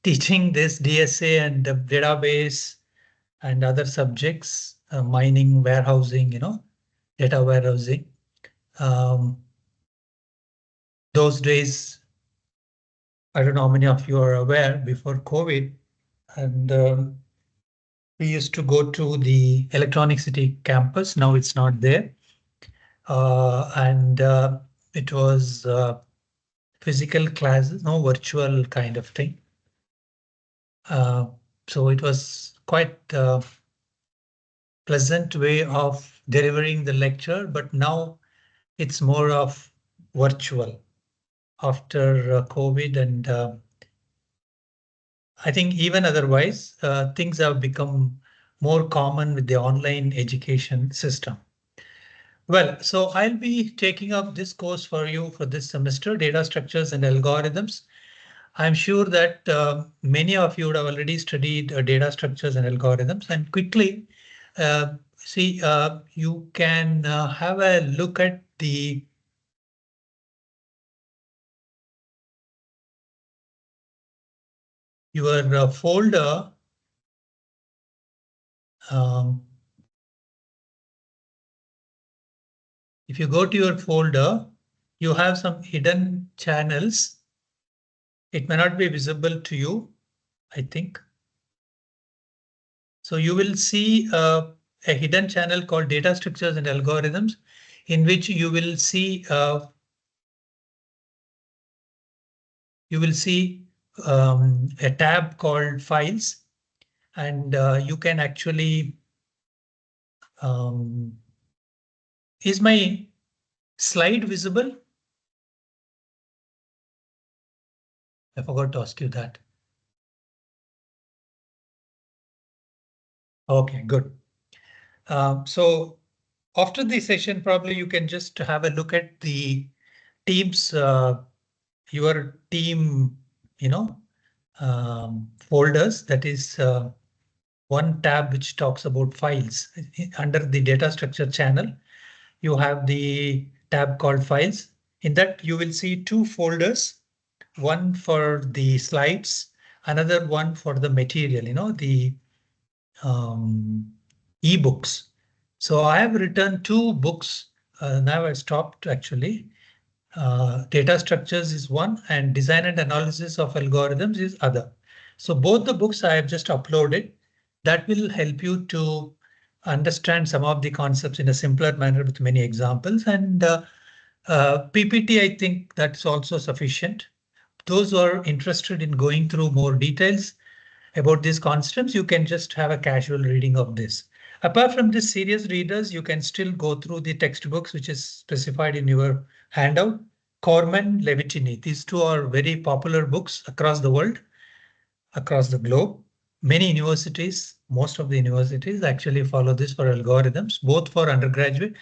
teaching this DSA and the database and other subjects, mining, warehousing, data warehousing. Those days, I don't know how many of you are aware, before COVID, and we used to go to the Electronic City campus. Now it's not there. And it was physical classes, no virtual kind of thing. So it was quite a pleasant way of delivering the lecture, but now it's more of virtual after COVID. And I think even otherwise, things have become more common with the online education system. Well, so I'll be taking up this course for you for this semester, data structures and algorithms. I'm sure that many of you would have already studied data structures and algorithms, and quickly you can have a look at your folder. If you go to your folder, you have some hidden channels. It may not be visible to you, I think. So you will see a hidden channel called data structures and algorithms, in which you will see a tab called files, and you can actually. Is my slide visible? I forgot to ask you that. OK, good. So after the session, probably you can just have a look at the teams, your team, folders. That is one tab which talks about files. Under the data structure channel, you have the tab called files. In that you will see two folders, one for the slides, another one for the material, the ebooks. So I have written two books. Now I stopped actually. Data structures is one and design and analysis of algorithms is other. So both the books I have just uploaded. That will help you to understand some of the concepts in a simpler manner with many examples. And PPT, I think that's also sufficient. Those who are interested in going through more details about these concepts, you can just have a casual reading of this. Apart from this, serious readers, you can still go through the textbooks which is specified in your handout. Corman, Levitini, these two are very popular books across the world, across the globe. Many universities, most of the universities actually follow this for algorithms, both for undergraduate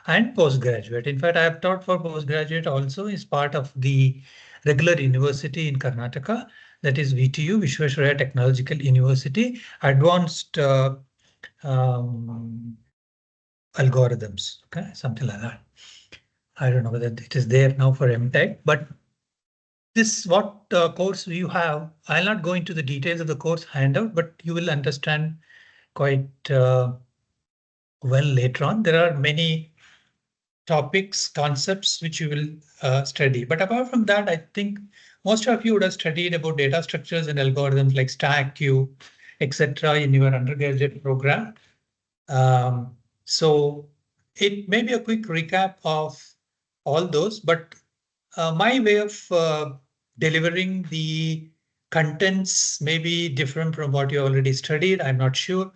and postgraduate. In fact, I have taught for postgraduate also as part of the regular university in Karnataka, that is VTU, Vishwesvaraya Technological University, advanced algorithms, okay, something like that. I don't know whether it is there now for MTech, but this what course you have. I'll not go into the details of the course handout, but you will understand quite well later on. There are many topics, concepts which you will study. But apart from that, I think most of you would have studied about data structures and algorithms like stack, queue, etc. in your undergraduate program. So it may be a quick recap of all those, but my way of delivering the contents may be different from what you already studied. I'm not sure,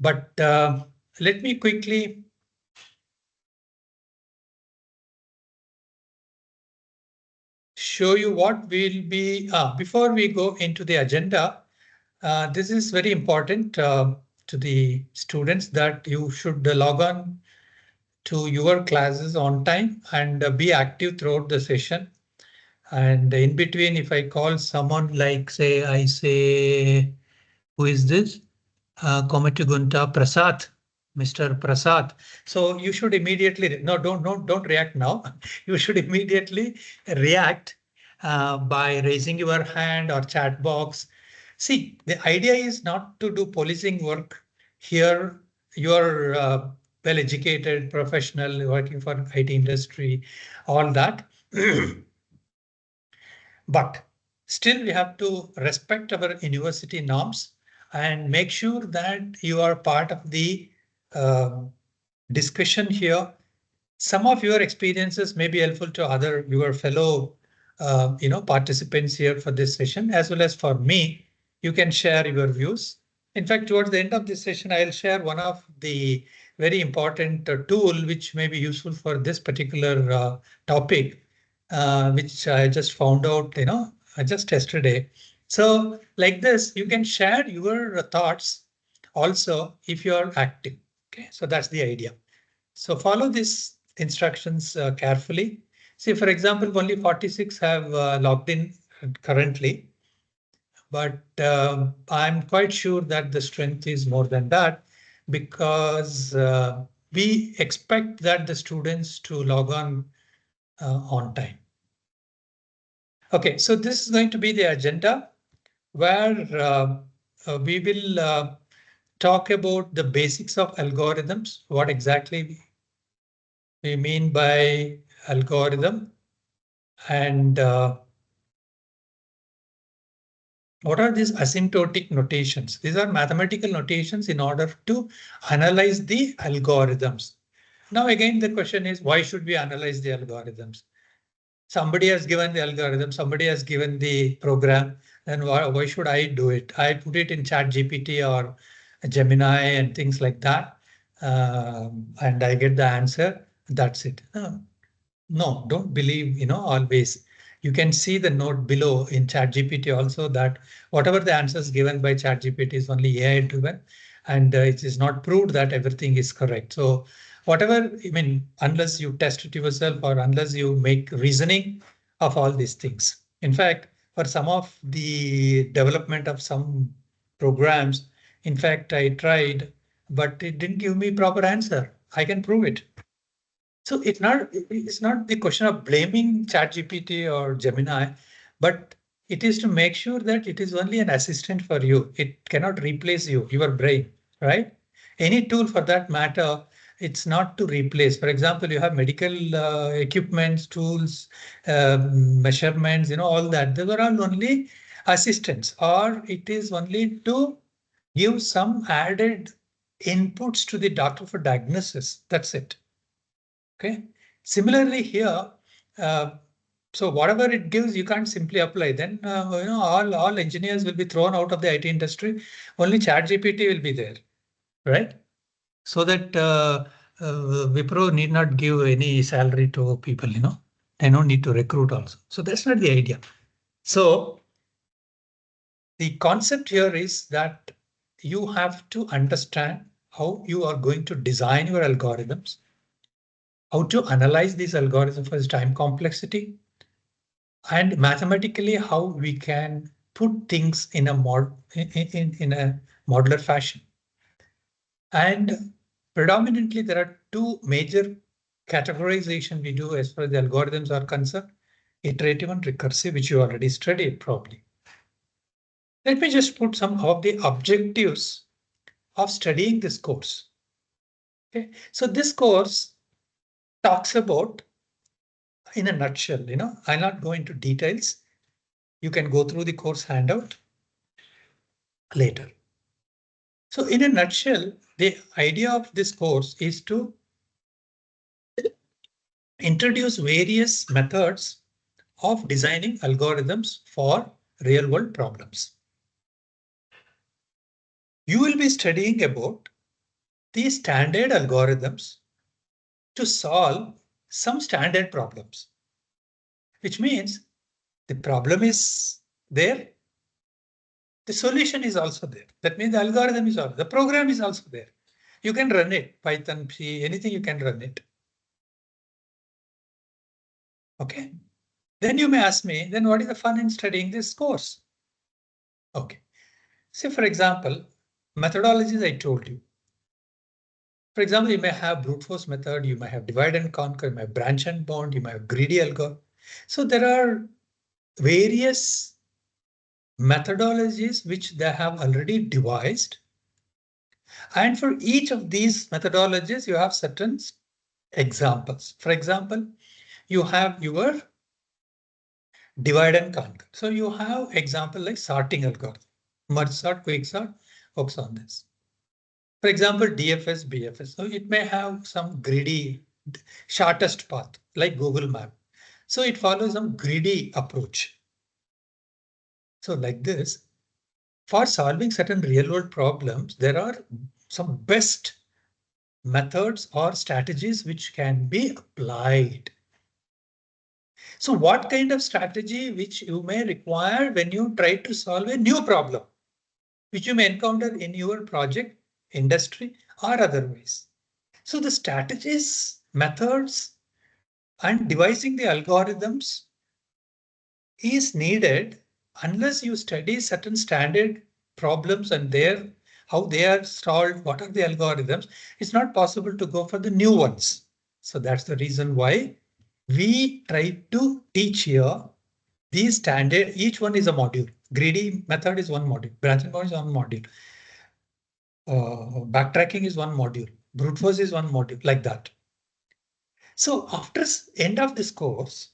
but let me quickly show you what will be before we go into the agenda. This is very important to the students that you should log on to your classes on time and be active throughout the session. And in between, if I call someone like, say, I say, who is this? Komatigunta Prasad, Mr. Prasad. So you should immediately, no, don't react now. You should immediately react by raising your hand or chat box. See, the idea is not to do policing work here. You're well-educated professional working for IT industry, all that. But still, we have to respect our university norms and make sure that you are part of the uh, discussion here. Some of your experiences may be helpful to other your fellow participants here for this session, as well as for me. You can share your views. In fact, towards the end of this session, I'll share one of the very important tool which may be useful for this particular topic, which I just found out, just yesterday. So like this, you can share your thoughts also if you are active. Okay, so that's the idea. So follow these instructions carefully. See, for example, only 46 have logged in currently, but I'm quite sure that the strength is more than that because we expect that the students to log on time. Okay, so this is going to be the agenda where we will talk about the basics of algorithms, what exactly we mean by algorithm, and what are these asymptotic notations? These are mathematical notations in order to analyze the algorithms. Now, again, the question is, why should we analyze the algorithms? Somebody has given the algorithm, somebody has given the program, then why should I do it? I put it in ChatGPT or Gemini and things like that, and I get the answer. That's it. No, don't believe, always. You can see the note below in ChatGPT also that whatever the answers given by ChatGPT is only AI driven, and it is not proved that everything is correct. So whatever, unless you test it yourself or unless you make reasoning of all these things. In fact, for some of the development of some programs, in fact, I tried, but it didn't give me proper answer. I can prove it. So it's not the question of blaming ChatGPT or Gemini, but it is to make sure that it is only an assistant for you. It cannot replace you, your brain, right? Any tool for that matter, it's not to replace. For example, you have medical equipments, tools, measurements, all that. Those are all only assistants, or it is only to give some added inputs to the doctor for diagnosis. That's it. Okay. Similarly here, uh, so whatever it gives, you can't simply apply. Then all engineers will be thrown out of the IT industry. Only ChatGPT will be there, right? So that Wipro need not give any salary to people. They don't need to recruit also. So that's not the idea. So the concept here is that you have to understand how you are going to design your algorithms, how to analyze these algorithms for its time complexity, and mathematically how we can put things in a modular fashion. And predominantly, there are two major categorization we do as far as the algorithms are concerned: iterative and recursive, which you already studied probably. Let me just put some of the objectives of studying this course. Okay, so this course talks about, in a nutshell, I'll not go into details. You can go through the course handout later. So in a nutshell, the idea of this course is to introduce various methods of designing algorithms for real world problems. You will be studying about these standard algorithms to solve some standard problems, which means the problem is there. The solution is also there. That means the algorithm is also, the program is also there. You can run it, Python, C, anything you can run it. Okay. Then you may ask me, then what is the fun in studying this course? Okay. Say, for example, methodologies I told you. For example, you may have brute force method, you may have divide and conquer, you may have branch and bound, you may have greedy algorithm. So there are various methodologies which they have already devised. And for each of these methodologies, you have certain examples. For example, you have your divide and conquer. So you have example like sorting algorithm, merge sort, quick sort, works on this. For example, DFS, BFS. So it may have some greedy, shortest path like Google Map. So it follows some greedy approach. So like this, for solving certain real world problems, there are some best methods or strategies which can be applied. So what kind of strategy which you may require when you try to solve a new problem, which you may encounter in your project, industry, or otherwise. So the strategies, methods, and devising the algorithms is needed unless you study certain standard problems and how they are solved, what are the algorithms, it's not possible to go for the new ones. So that's the reason why we try to teach here these standard, each one is a module. Greedy method is one module, branching point is one module, backtracking is one module, brute force is one module, like that. So after end of this course,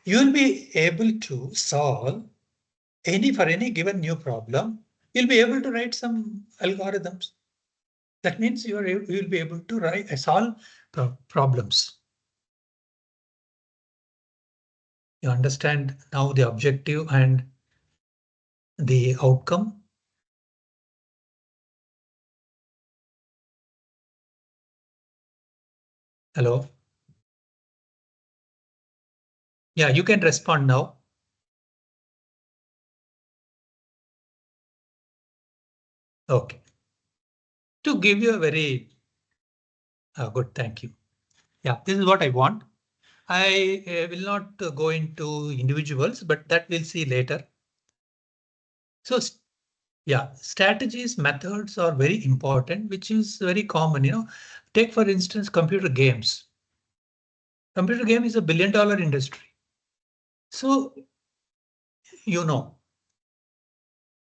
you will be able to solve for any given new problem. You'll be able to write some algorithms. That means you will be able to solve problems. You understand now the objective and the outcome. Hello. Yeah, you can respond now. Okay. To give you a very good, thank you. Yeah, this is what I want. I will not go into individuals, but that we'll see later. So yeah, strategies, methods are very important, which is very common. Take for instance, computer games. Computer game is a billion-dollar industry. So,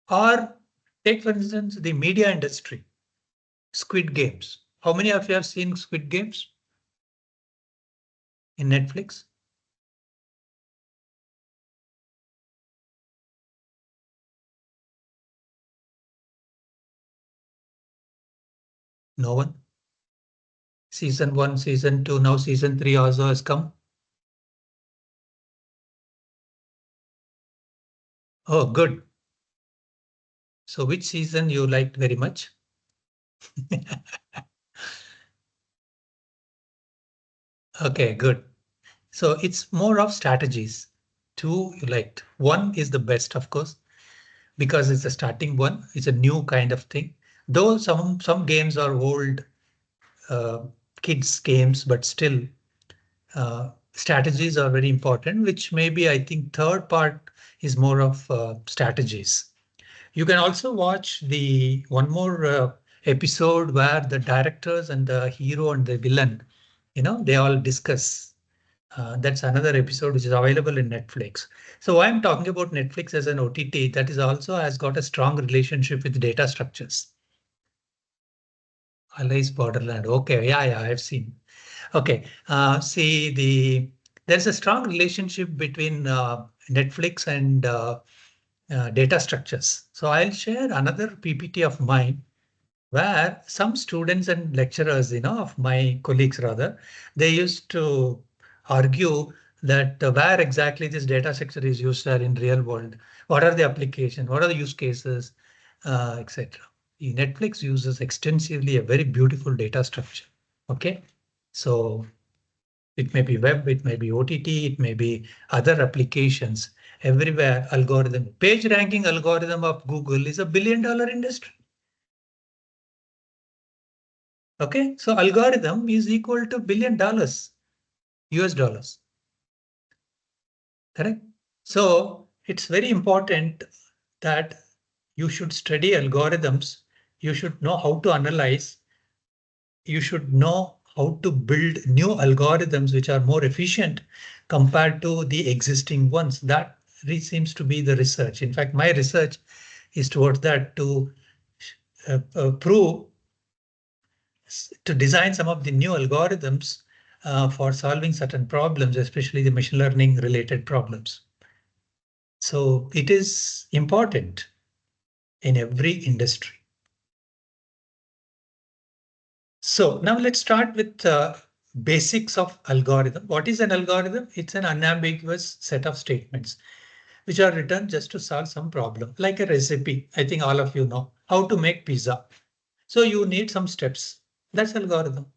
or take for instance, the media industry, Squid Games. How many of you have seen Squid Games in Netflix? No one. Season 1, season 2, now season 3 also has come. Oh, good. So which season you liked very much? Okay, good. So it's more of strategies. 2 you liked. 1 is the best, of course, because it's a starting one. It's a new kind of thing. Though some games are old kids games, but still strategies are very important, which maybe I think third part is more of strategies. You can also watch the one more episode where the directors and the hero and the villain, they all discuss. That's another episode which is available in Netflix. So why I'm talking about Netflix as an OTT, that is also has got a strong relationship with data structures. Alice Borderland. Okay, yeah, I've seen. Okay, see there's a strong relationship between Netflix and data structures. So I'll share another PPT of mine where some students and lecturers, of my colleagues rather, they used to argue that where exactly this data structure is used are in real world. What are the applications? What are the use cases, etc. Netflix uses extensively a very beautiful data structure. Okay, so it may be web, it may be OTT, it may be other applications. Everywhere algorithm, page ranking algorithm of Google is a billion-dollar industry. Okay, so algorithm is equal to $1 billion US dollars. Correct. So it's very important that you should study algorithms. You should know how to analyze. You should know how to build new algorithms which are more efficient compared to the existing ones. That seems to be the research. In fact, my research is towards that, to prove, to design some of the new algorithms for solving certain problems, especially the machine learning related problems. So it is important in every industry. So now let's start with basics of algorithm. What is an algorithm? It's an unambiguous set of statements which are written just to solve some problem, like a recipe. I think all of you know how to make pizza. So you need some steps. That's algorithm.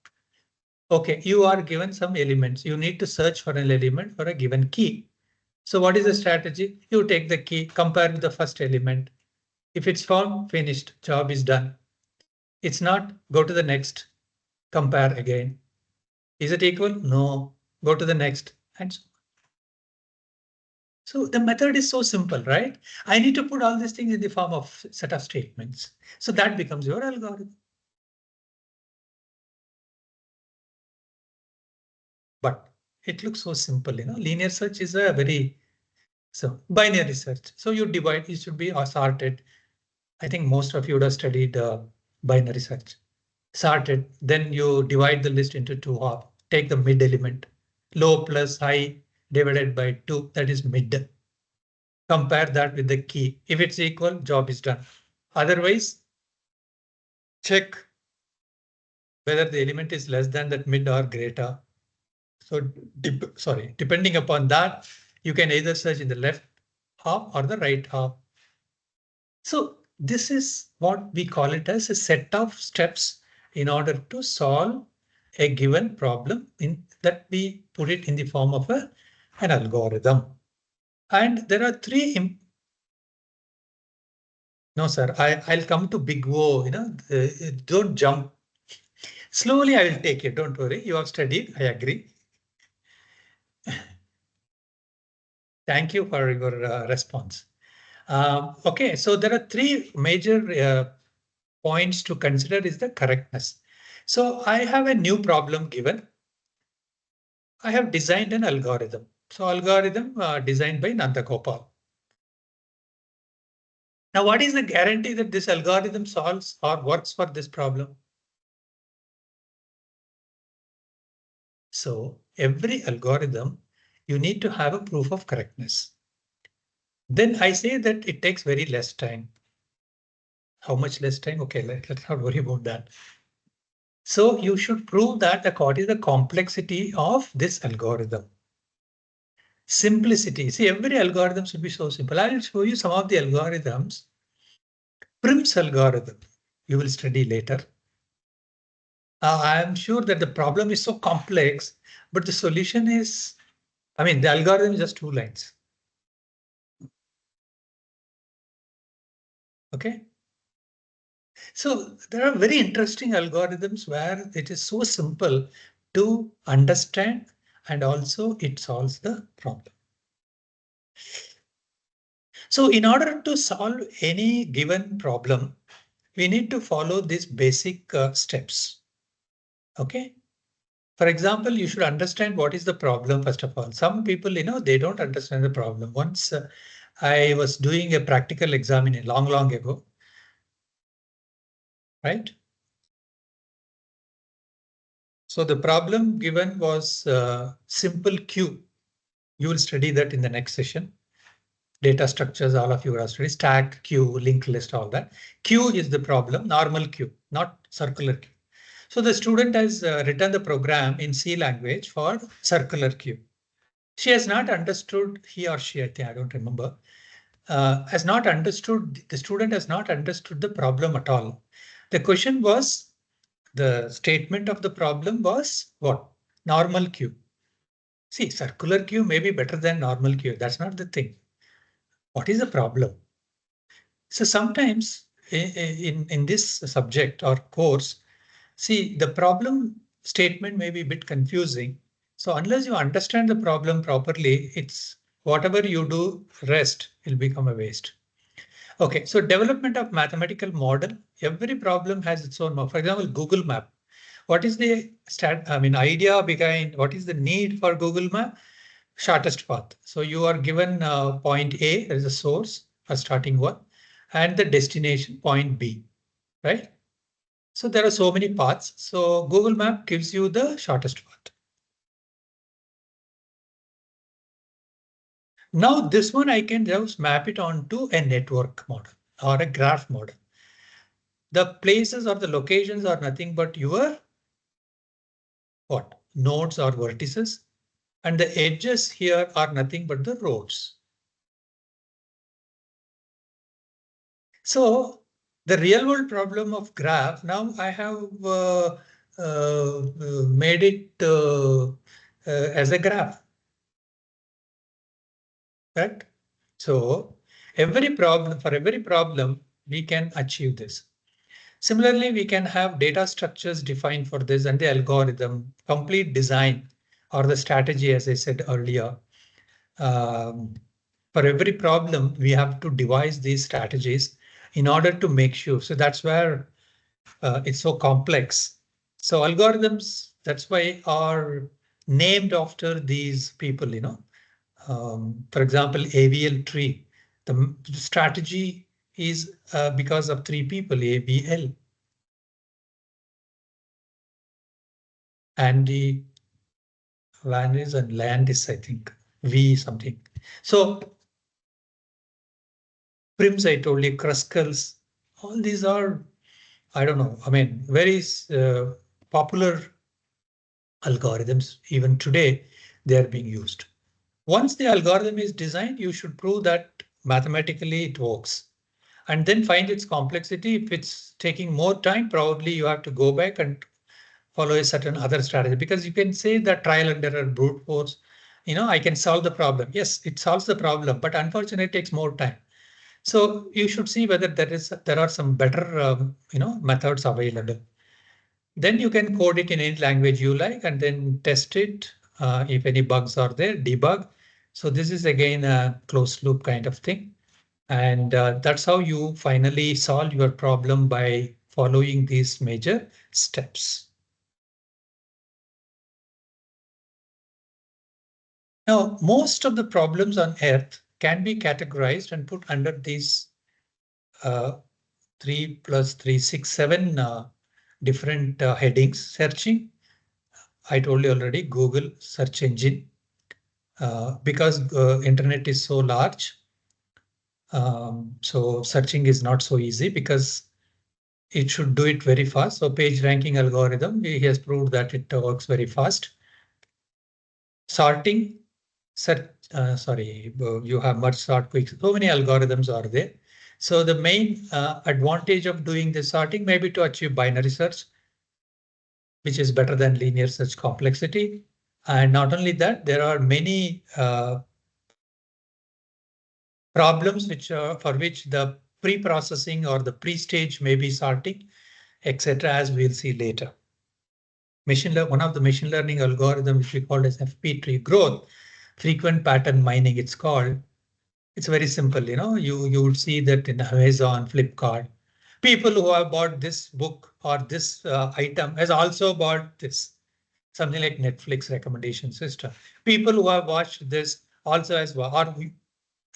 OK, you are given some elements. You need to search for an element for a given key. So what is the strategy? You take the key, compare with the first element. If it's found, finished, job is done. It's not, go to the next, compare again. Is it equal? No, go to the next, and so on. So the method is so simple, right? I need to put all these things in the form of set of statements. So that becomes your algorithm. But it looks so simple, linear search is a very, so binary search. So you divide, it should be sorted. I think most of you would have studied binary search. Sorted, then you divide the list into two halves. Take the mid element, low plus high divided by 2, that is mid. Compare that with the key. If it's equal, job is done. Otherwise, check whether the element is less than that mid or greater. So, depending upon that, you can either search in the left half or the right half. So this is what we call it as a set of steps in order to solve a given problem, in that we put it in the form of an algorithm. And there are three. No, sir, I'll come to big O, don't jump. Slowly I will take it, don't worry. You have studied, I agree. Thank you for your response. OK, so there are three major points to consider is the correctness. So I have a new problem given. I have designed an algorithm. So algorithm designed by Nanda Gopal. Now, what is the guarantee that this algorithm solves or works for this problem? So every algorithm, you need to have a proof of correctness. Then I say that it takes very less time. How much less time? OK, let's not worry about that. So you should prove that what is the complexity of this algorithm. Simplicity. See, every algorithm should be so simple. I will show you some of the algorithms. Prim's algorithm, you will study later. I am sure that the problem is so complex, but the solution is, the algorithm is just 2 lines. OK. So there are very interesting algorithms where it is so simple to understand, and also it solves the problem. So in order to solve any given problem, we need to follow these basic steps. OK. For example, you should understand what is the problem, first of all. Some people, they don't understand the problem. Once I was doing a practical exam in long ago. Right. So the problem given was simple queue. You will study that in the next session. Data structures, all of you are studying stack, queue, linked list, all that. Queue is the problem, normal queue, not circular queue. So the student has written the program in C language for circular queue. She has not understood, he or she, I think, I don't remember, has not understood, the student has not understood the problem at all. The question was, the statement of the problem was what? Normal queue. See, circular queue may be better than normal queue. That's not the thing. What is the problem? So sometimes in this subject or course, see, the problem statement may be a bit confusing. So unless you understand the problem properly, it's whatever you do, rest will become a waste. OK, so development of mathematical model. Every problem has its own. For example, Google Map. What is the idea behind, what is the need for Google Map? shortest path. So you are given point A as a source, a starting one, and the destination point B, right? So there are so many paths. So Google Map gives you the shortest path. Now this one I can just map it onto a network model or a graph model. The places or the locations are nothing but your what? Nodes or vertices. And the edges here are nothing but the roads. So the real world problem of graph, now I have made it as a graph, right? So for every problem, we can achieve this. Similarly, we can have data structures defined for this and the algorithm, complete design or the strategy, as I said earlier. Um, for every problem, we have to devise these strategies in order to make sure. So that's where it's so complex. So algorithms, that's why are named after these people, you know. For example, AVL tree, the strategy is because of three people, AVL. Andy, Vanis and Landis, I think, V something. So Prims, I told you, Kruskal's, all these are, I don't know, I mean, very popular algorithms. Even today, they are being used. Once the algorithm is designed, you should prove that mathematically it works. And then find its complexity. If it's taking more time, probably you have to go back and follow a certain other strategy, because you can say that trial and error, brute force, you know, I can solve the problem. Yes, it solves the problem, but unfortunately it takes more time. So you should see whether there are some better methods available. Then you can code it in any language you like and then test it. If any bugs are there, debug. So this is again a closed loop kind of thing. And that's how you finally solve your problem, by following these major steps. Now, most of the problems on Earth can be categorized and put under these 3 plus 3, 6, 7 different headings. Searching, I told you already, Google search engine. Because internet is so large, so searching is not so easy because it should do it very fast. So page ranking algorithm, he has proved that it works very fast. Sorting, you have merge, sort, quick. So many algorithms are there. So the main advantage of doing the sorting may be to achieve binary search, which is better than linear search complexity. And not only that, there are many problems for which the pre-processing or the pre-stage may be sorting, etc., as we'll see later. One of the machine learning algorithms, which we call as FP growth, frequent pattern mining, it's called. It's very simple, you know, you would see that in Amazon, Flipkart, people who have bought this book or this item has also bought this, something like Netflix recommendation system. People who have watched this also has, or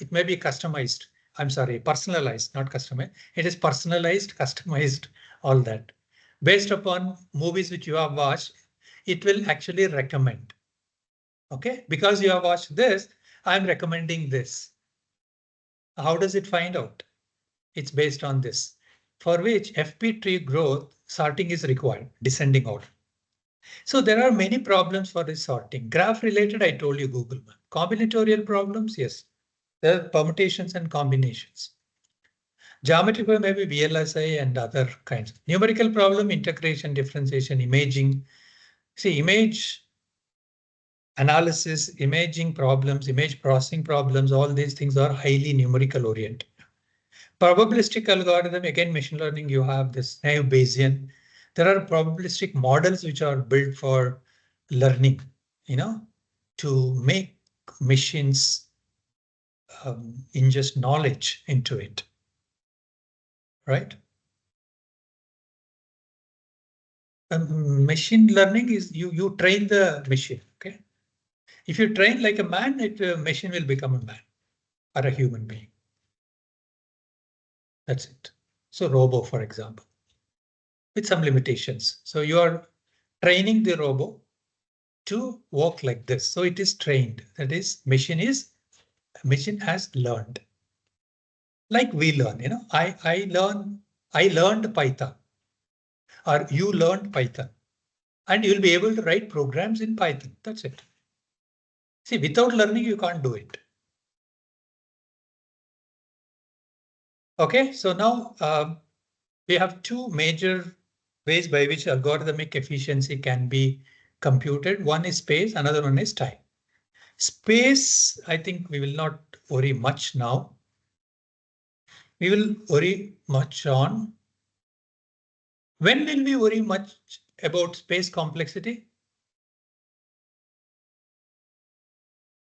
it may be customized. I'm sorry, personalized, not customized. It is personalized, customized, all that. Based upon movies which you have watched, it will actually recommend. Okay, because you have watched this, I'm recommending this. How does it find out? It's based on this, for which FP tree growth sorting is required, descending order. So there are many problems for this sorting. Graph related, I told you Google Map. Combinatorial problems, yes. There are permutations and combinations. Geometrical maybe VLSI and other kinds. Numerical problem, integration, differentiation, imaging. See, image analysis, imaging problems, image processing problems, all these things are highly numerical oriented. Probabilistic algorithm, again, machine learning, you have this naive Bayesian. There are probabilistic models which are built for learning, you know, to make machines ingest knowledge into it, right? Machine learning is you train the machine, okay? If you train like a man, machine will become a man or a human being. That's it. So robo, for example, with some limitations. So you are training the robo to walk like this. So it is trained. That is, machine has learned. Like we learn, I learned Python, or you learned Python, and you'll be able to write programs in Python. That's it. See, without learning, you can't do it. Okay, so now we have two major ways by which algorithmic efficiency can be computed. One is space, another one is time. Space, I think we will not worry much now. We will worry much on. When will we worry much about space complexity?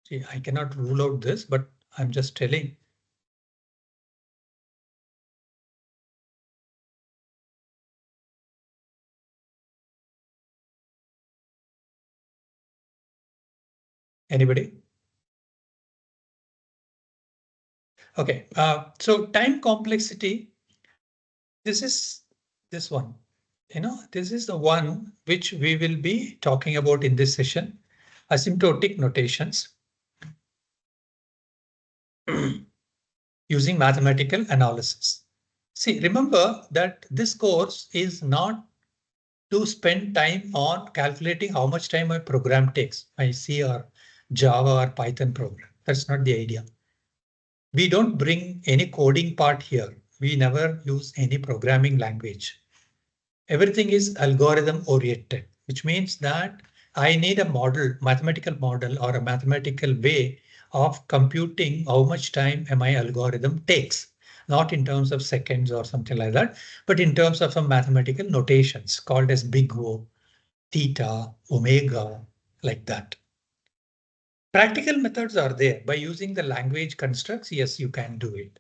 See, I cannot rule out this, but I'm just telling. Anybody? Okay, so time complexity, this is this one. This is the one which we will be talking about in this session, asymptotic notations using mathematical analysis. See, remember that this course is not to spend time on calculating how much time my program takes, my C or Java or Python program. That's not the idea. We don't bring any coding part here. We never use any programming language. Everything is algorithm oriented, which means that I need a model, mathematical model or a mathematical way of computing how much time my algorithm takes, not in terms of seconds or something like that, but in terms of some mathematical notations called as big O, theta, omega, like that. Practical methods are there. By using the language constructs, yes, you can do it.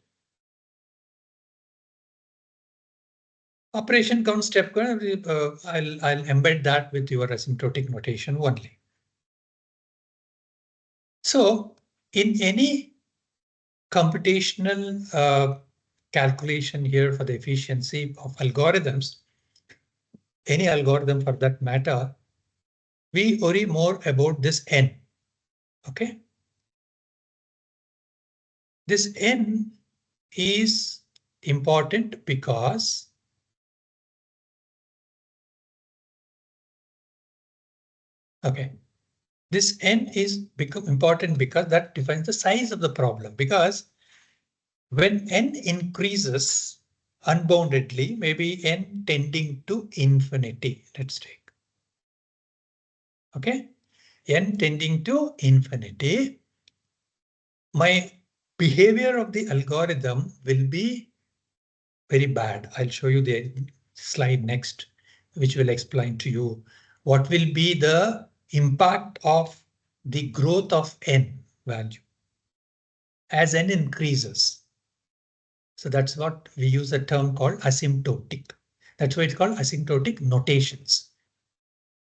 Operation count step, I'll embed that with your asymptotic notation only. So in any computational calculation here for the efficiency of algorithms, any algorithm for that matter, we worry more about this n. Okay. This n is important because this n is important because that defines the size of the problem. Because when n increases unboundedly, maybe n tending to infinity, let's take. Okay, n tending to infinity, my behavior of the algorithm will be very bad. I'll show you the slide next, which will explain to you what will be the impact of the growth of n value as n increases. So that's what we use a term called asymptotic. That's why it's called asymptotic notations.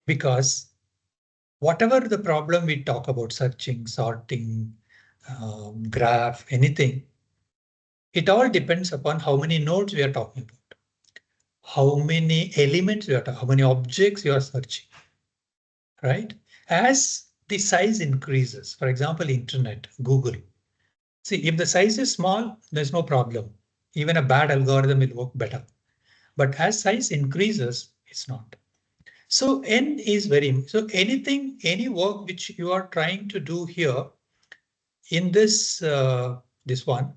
Because whatever the problem we talk about, searching, sorting, graph, anything, it all depends upon how many nodes we are talking about, how many elements we are talking, how many objects you are searching, right? As the size increases, for example, internet, Google. See, if the size is small, there's no problem. Even a bad algorithm will work better. But as size increases, it's not. So n is so anything, any work which you are trying to do here in this one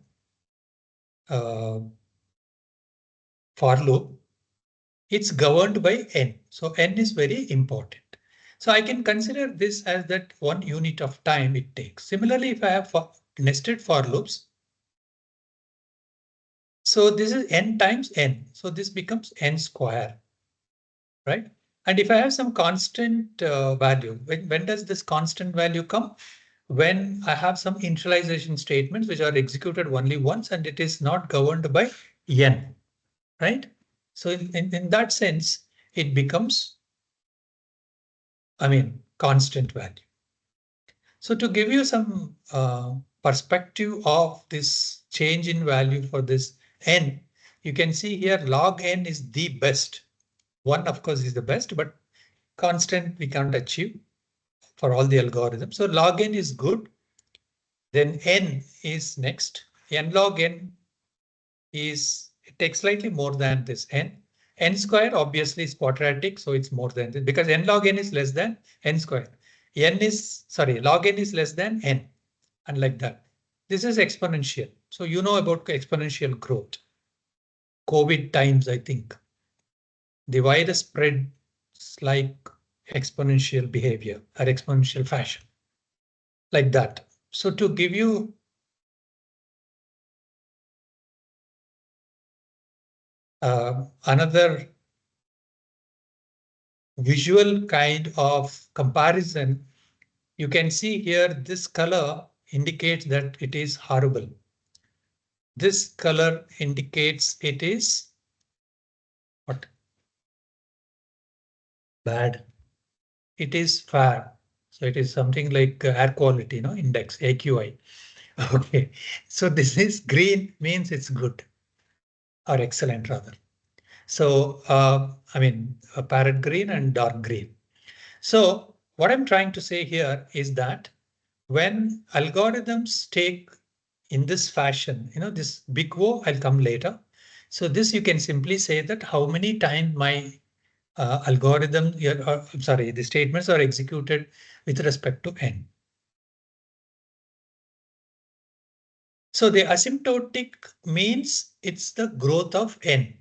for loop, it's governed by n. So n is very important. So I can consider this as that 1 unit of time it takes. Similarly, if I have nested for loops, so this is n times n. So this becomes n square, right? And if I have some constant value, when does this constant value come? When I have some initialization statements which are executed only once and it is not governed by n, right? So in that sense, it becomes, constant value. So to give you some perspective of this change in value for this n, you can see here log n is the best. 1, of course, is the best, but constant we can't achieve for all the algorithms. So log n is good. Then n is next. N log n it takes slightly more than this n. N square obviously is quadratic, so it's more than this because n log n is less than n square. Log n is less than n, and like that. This is exponential. So you know about exponential growth. COVID times, I think. The virus spread like exponential behavior or exponential fashion, like that. So to give you another visual kind of comparison, you can see here this color indicates that it is horrible. This color indicates it is what? Bad. It is fair. So it is something like air quality, no index, AQI. Okay, so this is green means it's good or excellent rather. So I mean a parrot green and dark green. So what I'm trying to say here is that when algorithms take in this fashion, this big O, I'll come later. So this you can simply say that how many times my algorithm, the statements are executed with respect to n. So the asymptotic means it's the growth of n.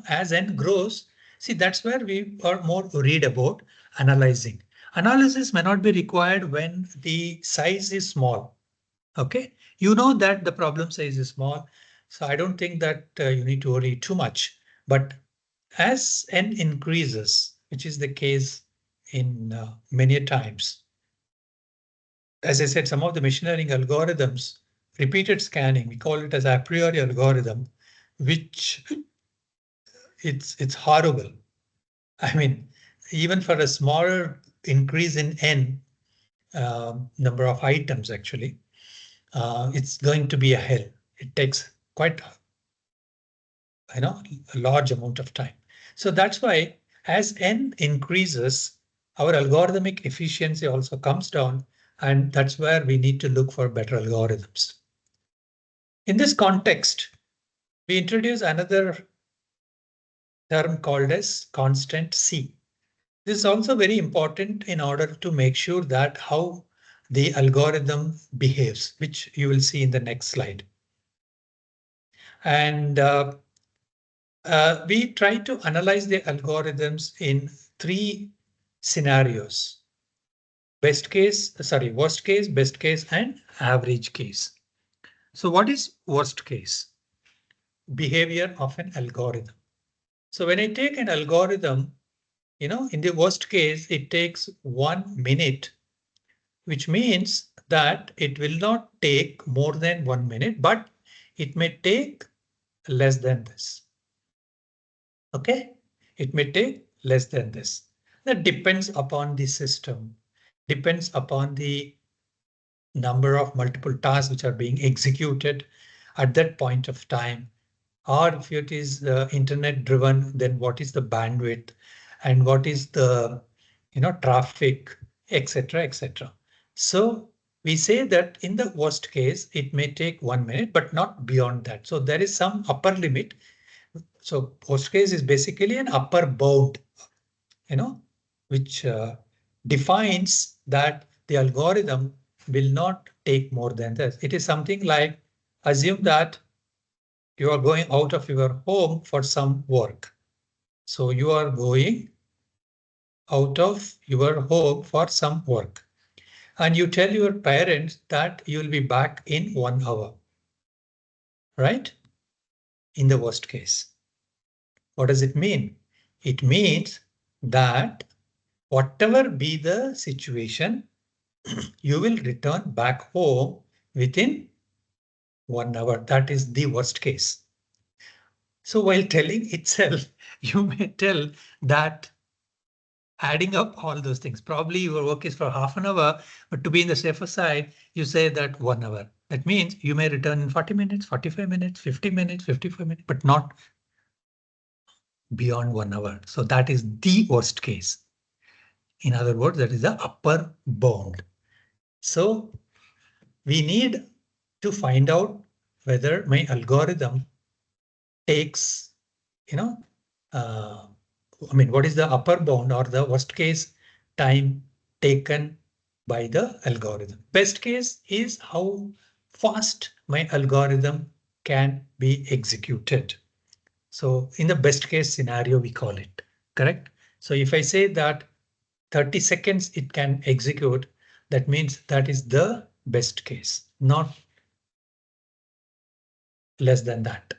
As n grows, see that's where we are more worried about analyzing. Analysis may not be required when the size is small. OK, you know that the problem size is small, so I don't think that you need to worry too much. But as n increases, which is the case in many times, as I said, some of the machine learning algorithms, repeated scanning, we call it as a priori algorithm, which it's horrible. I mean, even for a smaller increase in n number of items, actually, it's going to be a hell. It takes quite a large amount of time. So that's why as n increases, our algorithmic efficiency also comes down, and that's where we need to look for better algorithms. In this context, we introduce another term called as constant C. This is also very important in order to make sure that how the algorithm behaves, which you will see in the next slide. And we try to analyze the algorithms in 3 scenarios. Worst case, best case, and average case. So what is worst case? Behavior of an algorithm. So when I take an algorithm, in the worst case, it takes 1 minute, which means that it will not take more than 1 minute, but it may take less than this. OK, it may take less than this. That depends upon the system, depends upon the number of multiple tasks which are being executed at that point of time. Or if it is internet driven, then what is the bandwidth and what is the traffic, etc., etc. So we say that in the worst case, it may take 1 minute, but not beyond that. So there is some upper limit. So worst case is basically an upper bound, which defines that the algorithm will not take more than this. It is something like assume that you are going out of your home for some work. So you are going out of your home for some work. And you tell your parents that you will be back in 1 hour. Right? In the worst case. What does it mean? It means that whatever be the situation, you will return back home within 1 hour. That is the worst case. So while telling itself, you may tell that adding up all those things. Probably your work is for half an hour, but to be in the safer side, you say that 1 hour. That means you may return in 40 minutes, 45 minutes, 50 minutes, 55 minutes, but not beyond 1 hour. So that is the worst case. In other words, that is the upper bound. So we need to find out whether my algorithm takes, uh, what is the upper bound or the worst case time taken by the algorithm. Best case is how fast my algorithm can be executed. So in the best case scenario, we call it, correct? So if I say that 30 seconds it can execute, that means that is the best case, not less than that.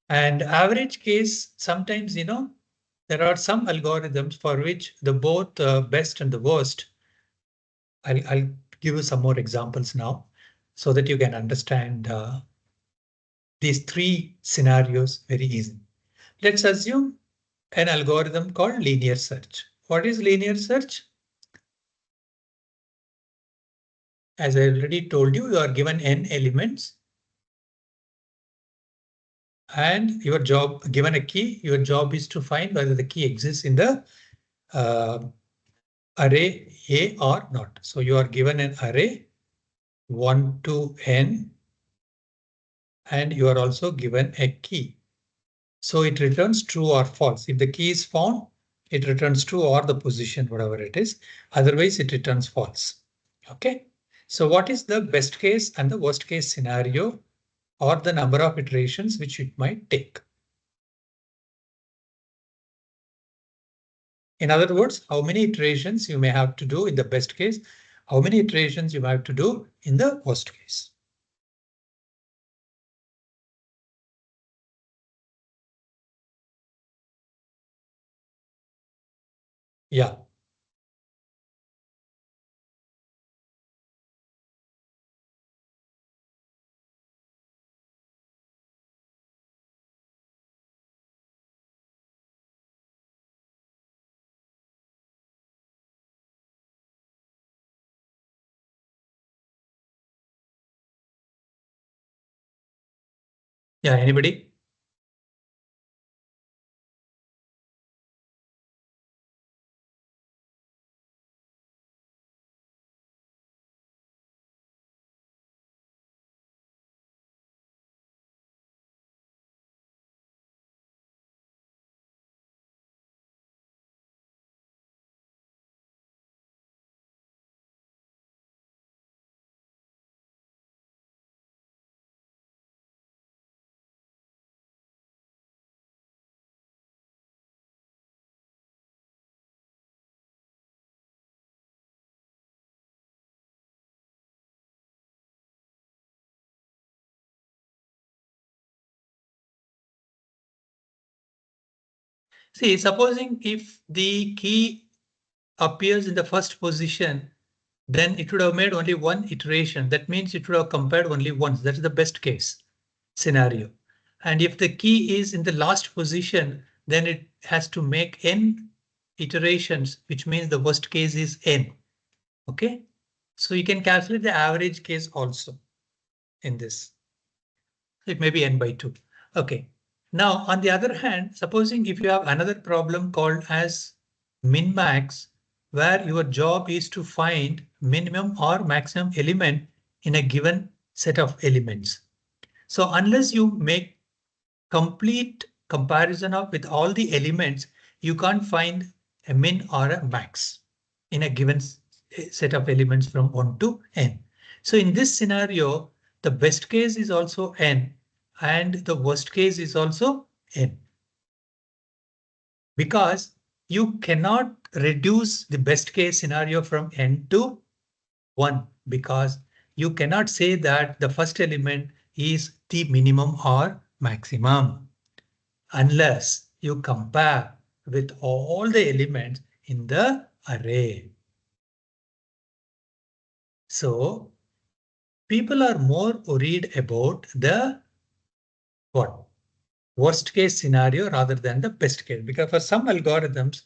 And average case, sometimes, there are some algorithms for which the both best and the worst. I'll give you some more examples now so that you can understand these three scenarios very easily. Let's assume an algorithm called linear search. What is linear search? As I already told you, you are given n elements and your job, given a key, your job is to find whether the key exists in the array A or not. So you are given an array 1 to n and you are also given a key. So it returns true or false. If the key is found, it returns true or the position, whatever it is. Otherwise, it returns false. OK, so what is the best case and the worst case scenario or the number of iterations which it might take? In other words, how many iterations you may have to do in the best case, how many iterations you have to do in the worst case. Yeah. Yeah, anybody? See, supposing if the key appears in the first position, then it would have made only one iteration. That means it would have compared only once. That is the best case scenario. And if the key is in the last position, then it has to make n iterations, which means the worst case is n. OK, so you can calculate the average case also in this. It may be n by 2. OK, now on the other hand, supposing if you have another problem called as min-max, where your job is to find minimum or maximum element in a given set of elements. So unless you make complete comparison of with all the elements, you can't find a min or a max in a given set of elements from 1 to n. So in this scenario, the best case is also n and the worst case is also n. Because you cannot reduce the best case scenario from n to 1 because you cannot say that the first element is the minimum or maximum unless you compare with all the elements in the array. So people are more worried about the what? worst case scenario rather than the best case. Because for some algorithms,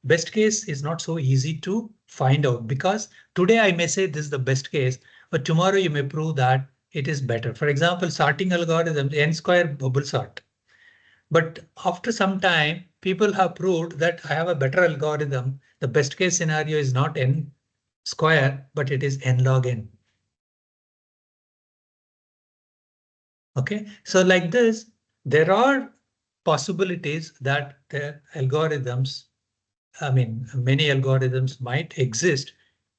best case is not so easy to find out, because today I may say this is the best case, but tomorrow you may prove that it is better. For example, sorting algorithms, n square bubble sort. But after some time, people have proved that I have a better algorithm. The best case scenario is not n square, but it is n log n. OK, so like this, there are possibilities that the algorithms, I mean, many algorithms might exist,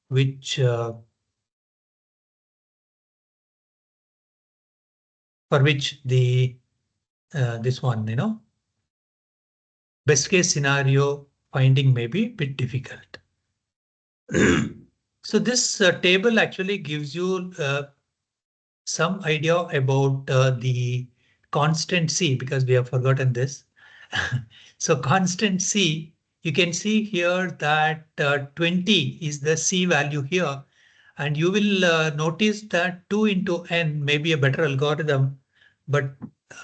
which for which the this one, best case scenario finding may be a bit difficult. So this table actually gives you some idea about the constant C, because we have forgotten this. So constant C, you can see here that 20 is the C value here. And you will notice that 2 into n may be a better algorithm, but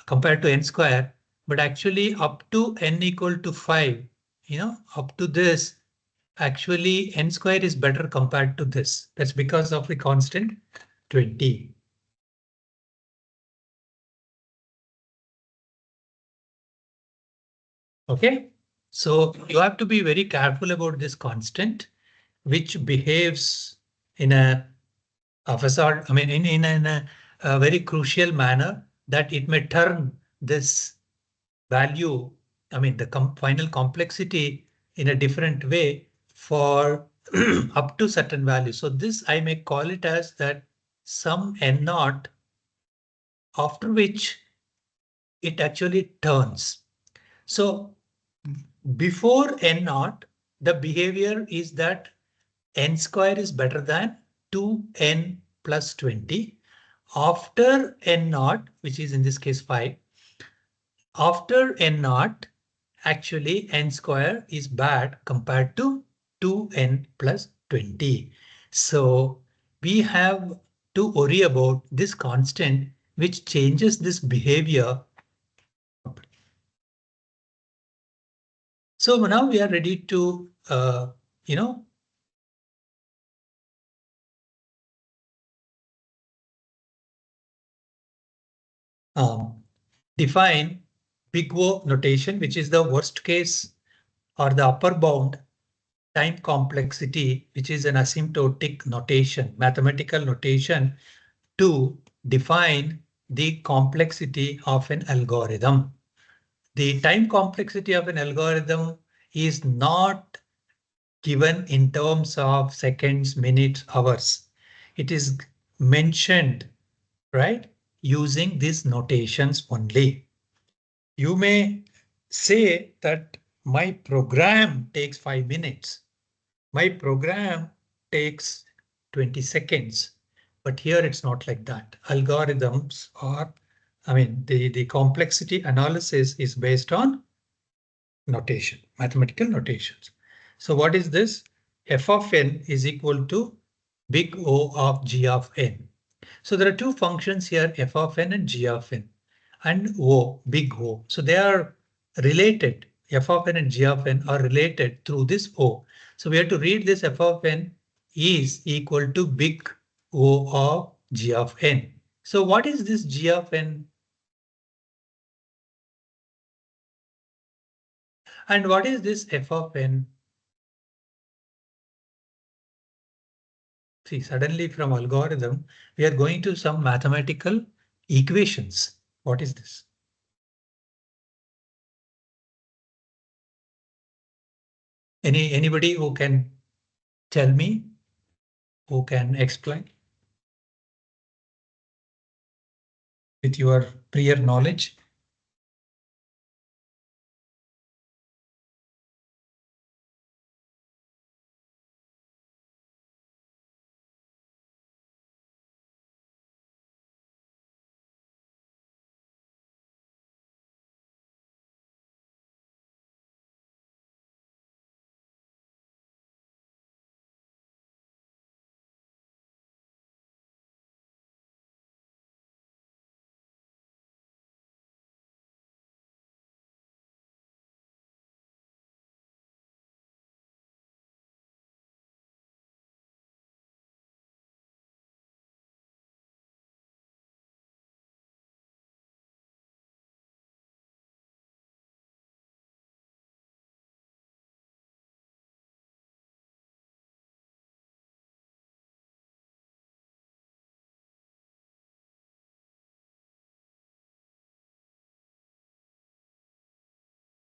compared to n square, but actually up to n equal to 5, up to this, actually n square is better compared to this. That's because of the constant 20. OK, so you have to be very careful about this constant, which behaves in a of a sort, I mean, a very crucial manner, that it may turn this value, I mean, the final complexity in a different way for up to certain value. So this I may call it as that some n naught, after which it actually turns. So before n naught, the behavior is that n square is better than 2n plus 20. After n naught, which is in this case 5, after n naught, actually n square is bad compared to 2n plus 20. So we have to worry about this constant, which changes this behavior. So now we are ready to, you know, define big O notation, which is the worst case or the upper bound time complexity, which is an asymptotic notation, mathematical notation to define the complexity of an algorithm. The time complexity of an algorithm is not given in terms of seconds, minutes, hours. It is mentioned, right, using these notations only. You may say that my program takes 5 minutes. My program takes 20 seconds. But here it's not like that. Algorithms are, I mean, the complexity analysis is based on notation, mathematical notations. So what is this? F of n is equal to big O of g of n. So there are two functions here, f of n and g of n, and O, big O. So they are related. F of n and g of n are related through this O. So we have to read this f of n is equal to big O of g of n. So what is this g of n? And what is this f of n? See, suddenly from algorithm, we are going to some mathematical equations. What is this? Anybody who can tell me, who can explain with your prior knowledge?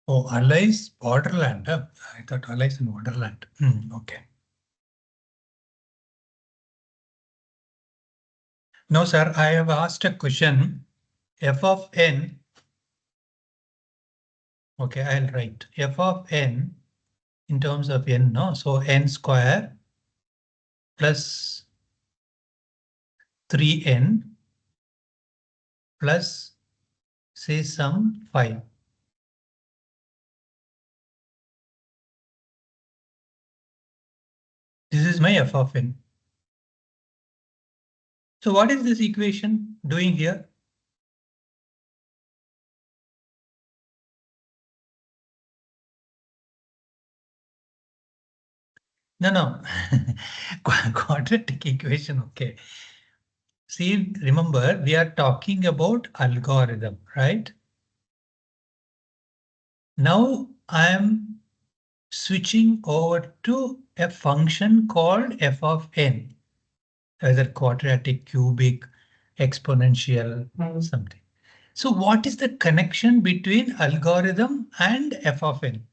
Oh, allies, borderland. I thought allies in borderland. Okay. No, sir, I have asked a question. F of n. Okay, I'll write f of n in terms of n, no? So n square plus 3n plus say some 5. This is my f of n. So what is this equation doing here? No. Quadratic equation, okay. See, remember, we are talking about algorithm, right? Now I am switching over to a function called f of n, either quadratic, cubic, exponential, something. So what is the connection between algorithm and f of n?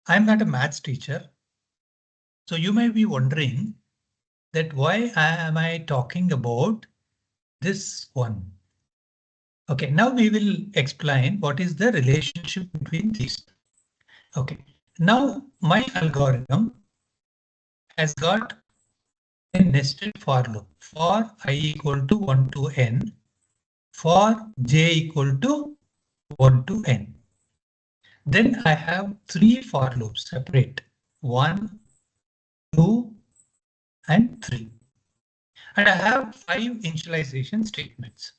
I'm not a maths teacher. So you may be wondering that why am I talking about this one? Okay, now we will explain what is the relationship between these. Okay, now my algorithm has got a nested for loop for I equal to 1 to n, for j equal to 1 to n. Then I have 3 for loops separate, 1, 2, and 3. And I have 5 initialization statements.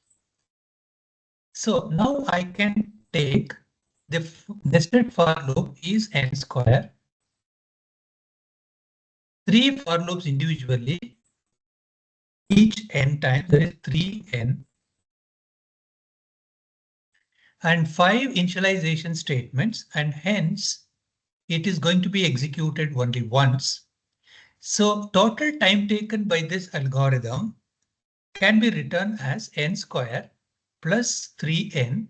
So now I can take the nested for loop is n square, 3 for loops individually, each n times, there is 3n, and 5 initialization statements, and hence it is going to be executed only once. So total time taken by this algorithm can be written as n square plus 3n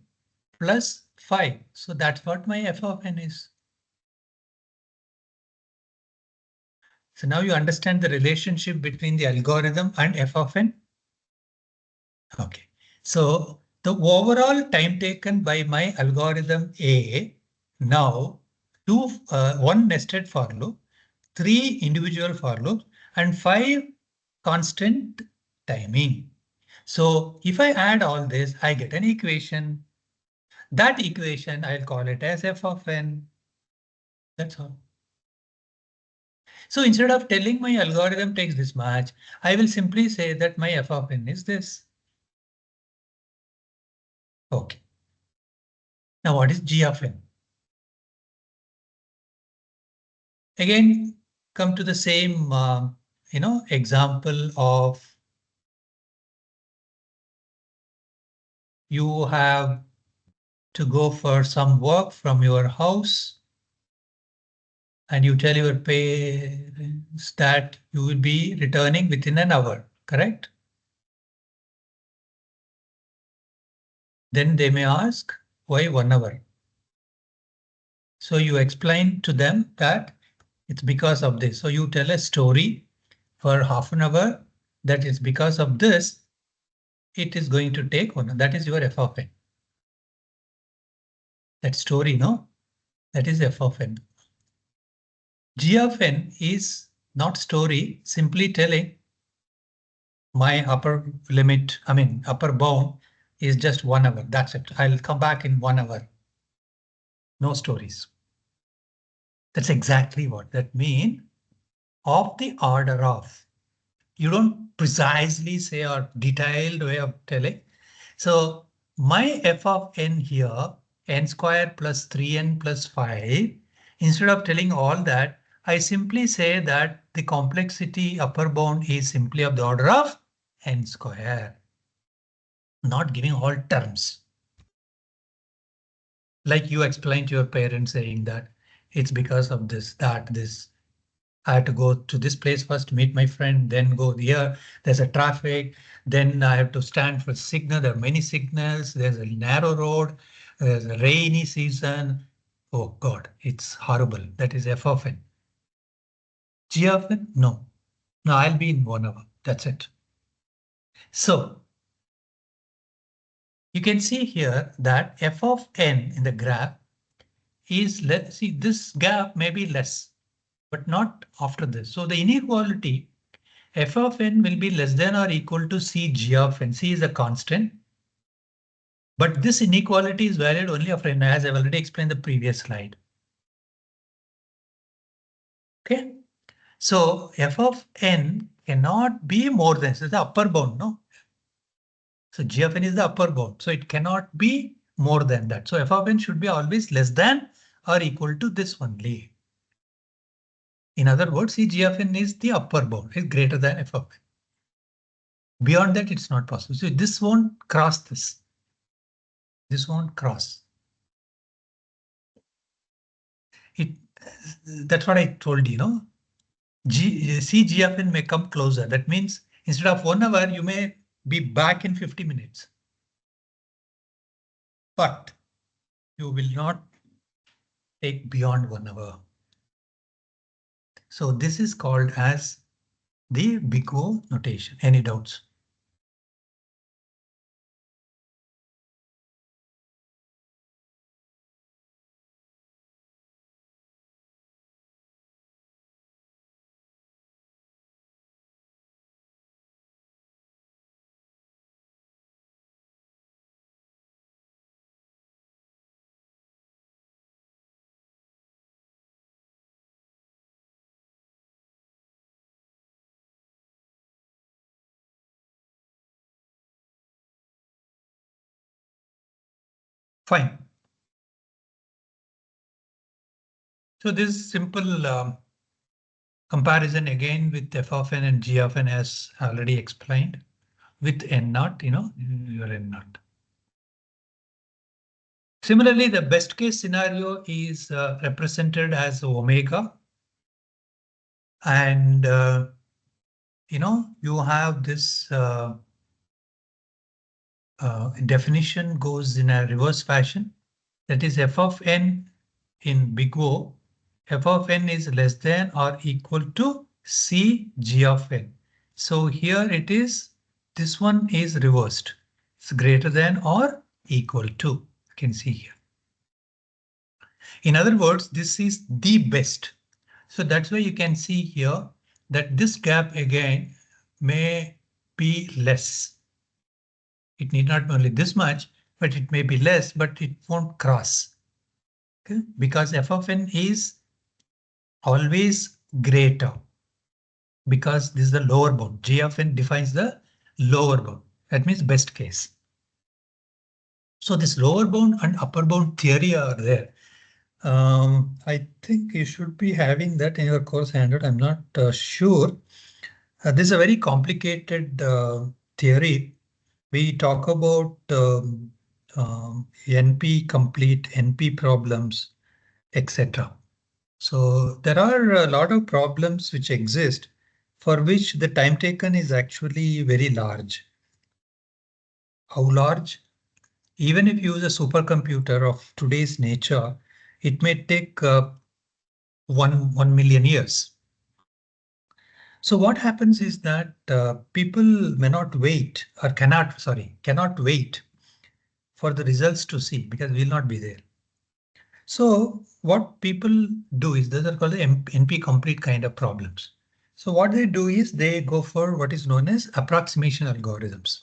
plus 5. So that's what my f of n is. So now you understand the relationship between the algorithm and f of n. Okay, so the overall time taken by my algorithm A, now one nested for loop, 3 individual for loops, and 5 constant timing. So if I add all this, I get an equation. That equation, I'll call it as f of n. That's all. So instead of telling my algorithm takes this much, I will simply say that my f of n is this. Okay. Now what is g of n? Again, come to the same, example of you have to go for some work from your house and you tell your parents that you will be returning within an hour, correct? Then they may ask, why 1 hour? So you explain to them that it's because of this. So you tell a story for half an hour that is because of this, it is going to take 1 hour. That is your f of n. That story, no? That is f of n. G of n is not story, simply telling my upper limit, upper bound is just 1 hour. That's it. I'll come back in 1 hour. No stories. That's exactly what that means. Of the order of. You don't precisely say or detailed way of telling. So my f of n here, n square plus 3n plus 5, instead of telling all that, I simply say that the complexity upper bound is simply of the order of n square, not giving all terms. Like you explained to your parents saying that it's because of this, that, this. I have to go to this place first, meet my friend, then go here. There's a traffic. Then I have to stand for signal. There are many signals. There's a narrow road. There's a rainy season. Oh God, it's horrible. That is f of n. G of n? No. No, I'll be in 1 hour. That's it. So you can see here that f of n in the graph is, let's see, this gap may be less, but not after this. So the inequality f of n will be less than or equal to c g of n. C is a constant. But this inequality is valid only after n, as I've already explained in the previous slide. Okay, so f of n cannot be more than, so the upper bound, no? So g of n is the upper bound, so it cannot be more than that. So f of n should be always less than or equal to this only. In other words, c g of n is the upper bound, is greater than f of n. Beyond that, it's not possible. So this won't cross this. This won't cross. That's what I told you, no? C g of n may come closer. That means instead of 1 hour, you may be back in 50 minutes. But you will not take beyond 1 hour. So this is called as the big O notation. Any doubts? Fine. So this simple comparison again with f of n and g of n as already explained with n naught, your n naught. Similarly, the best case scenario is represented as omega. And, you have this definition goes in a reverse fashion. That is f of n in big O. F of n is less than or equal to c g of n. So here it is, this one is reversed. It's greater than or equal to, you can see here. In other words, this is the best. So that's why you can see here that this gap again may be less. It need not be only this much, but it may be less, but it won't cross. Okay? Because f of n is always greater. Because this is the lower bound. G of n defines the lower bound. That means best case. So this lower bound and upper bound theory are there. I think you should be having that in your course handout. I'm not sure. This is a very complicated theory. We talk about NP complete, NP problems, etc. So there are a lot of problems which exist for which the time taken is actually very large. How large? Even if you use a supercomputer of today's nature, it may take 1 million years. So what happens is that people may not wait or cannot wait for the results to see because we'll not be there. So what people do is those are called the NP complete kind of problems. So what they do is they go for what is known as approximation algorithms.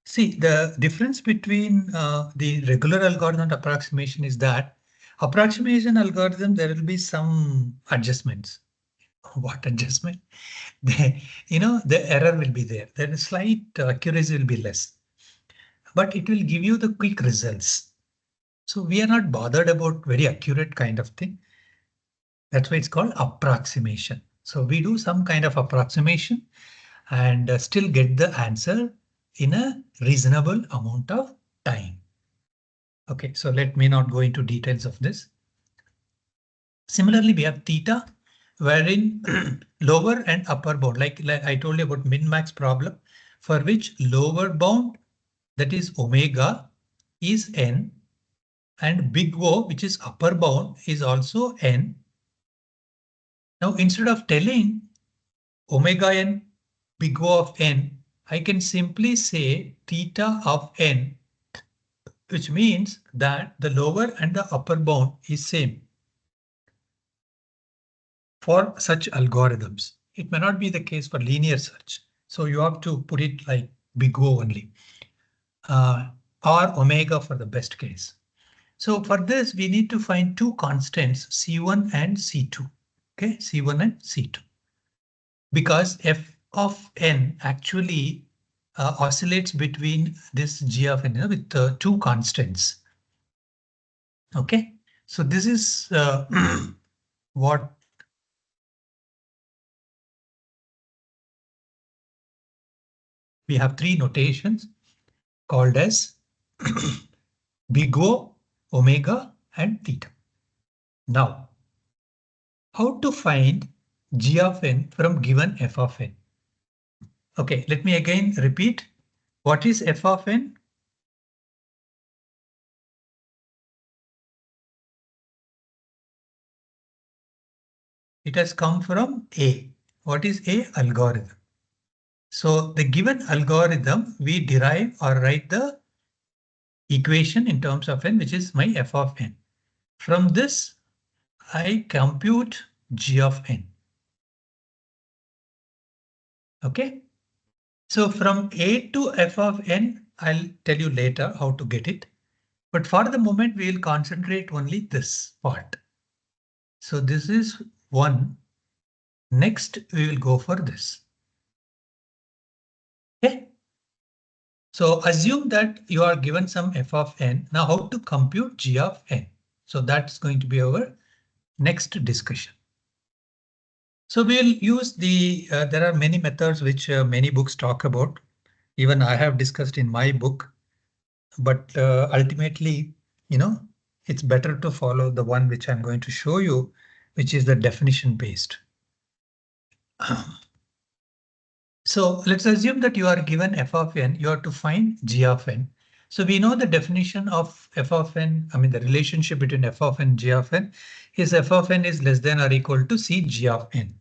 See, the difference between the regular algorithm and approximation is that approximation algorithm, there will be some adjustments. What adjustment? The error will be there. There is slight accuracy will be less, but it will give you the quick results. So we are not bothered about very accurate kind of thing. That's why it's called approximation. So we do some kind of approximation and still get the answer in a reasonable amount of time. Okay, so let me not go into details of this. Similarly, we have theta. wherein lower and upper bound, like I told you about min-max problem, for which lower bound, that is omega, is n, and big O, which is upper bound, is also n. Now, instead of telling omega n, big O of n, I can simply say theta of n, which means that the lower and the upper bound is same for such algorithms. It may not be the case for linear search. So you have to put it like big O only, or omega for the best case. So for this, we need to find two constants, C1 and C2. Okay, C1 and C2. Because f of n actually oscillates between this g of n, with two constants. Okay, so this is what we have, three notations called as big O, omega, and theta. Now, how to find g of n from given f of n? Okay, let me again repeat. What is f of n? It has come from A. What is A? Algorithm. So the given algorithm, we derive or write the equation in terms of n, which is my f of n. From this, I compute g of n. Okay. So from A to f of n, I'll tell you later how to get it. But for the moment, we will concentrate only this part. So this is one. Next, we will go for this. Okay. So assume that you are given some f of n. Now how to compute g of n? So that's going to be our next discussion. So we'll use there are many methods which many books talk about. Even I have discussed in my book, but ultimately, it's better to follow the one which I'm going to show you, which is the definition based. So let's assume that you are given f of n, you have to find g of n. So we know the definition of f of n, I mean the relationship between f of n and g of n is f of n is less than or equal to c g of n.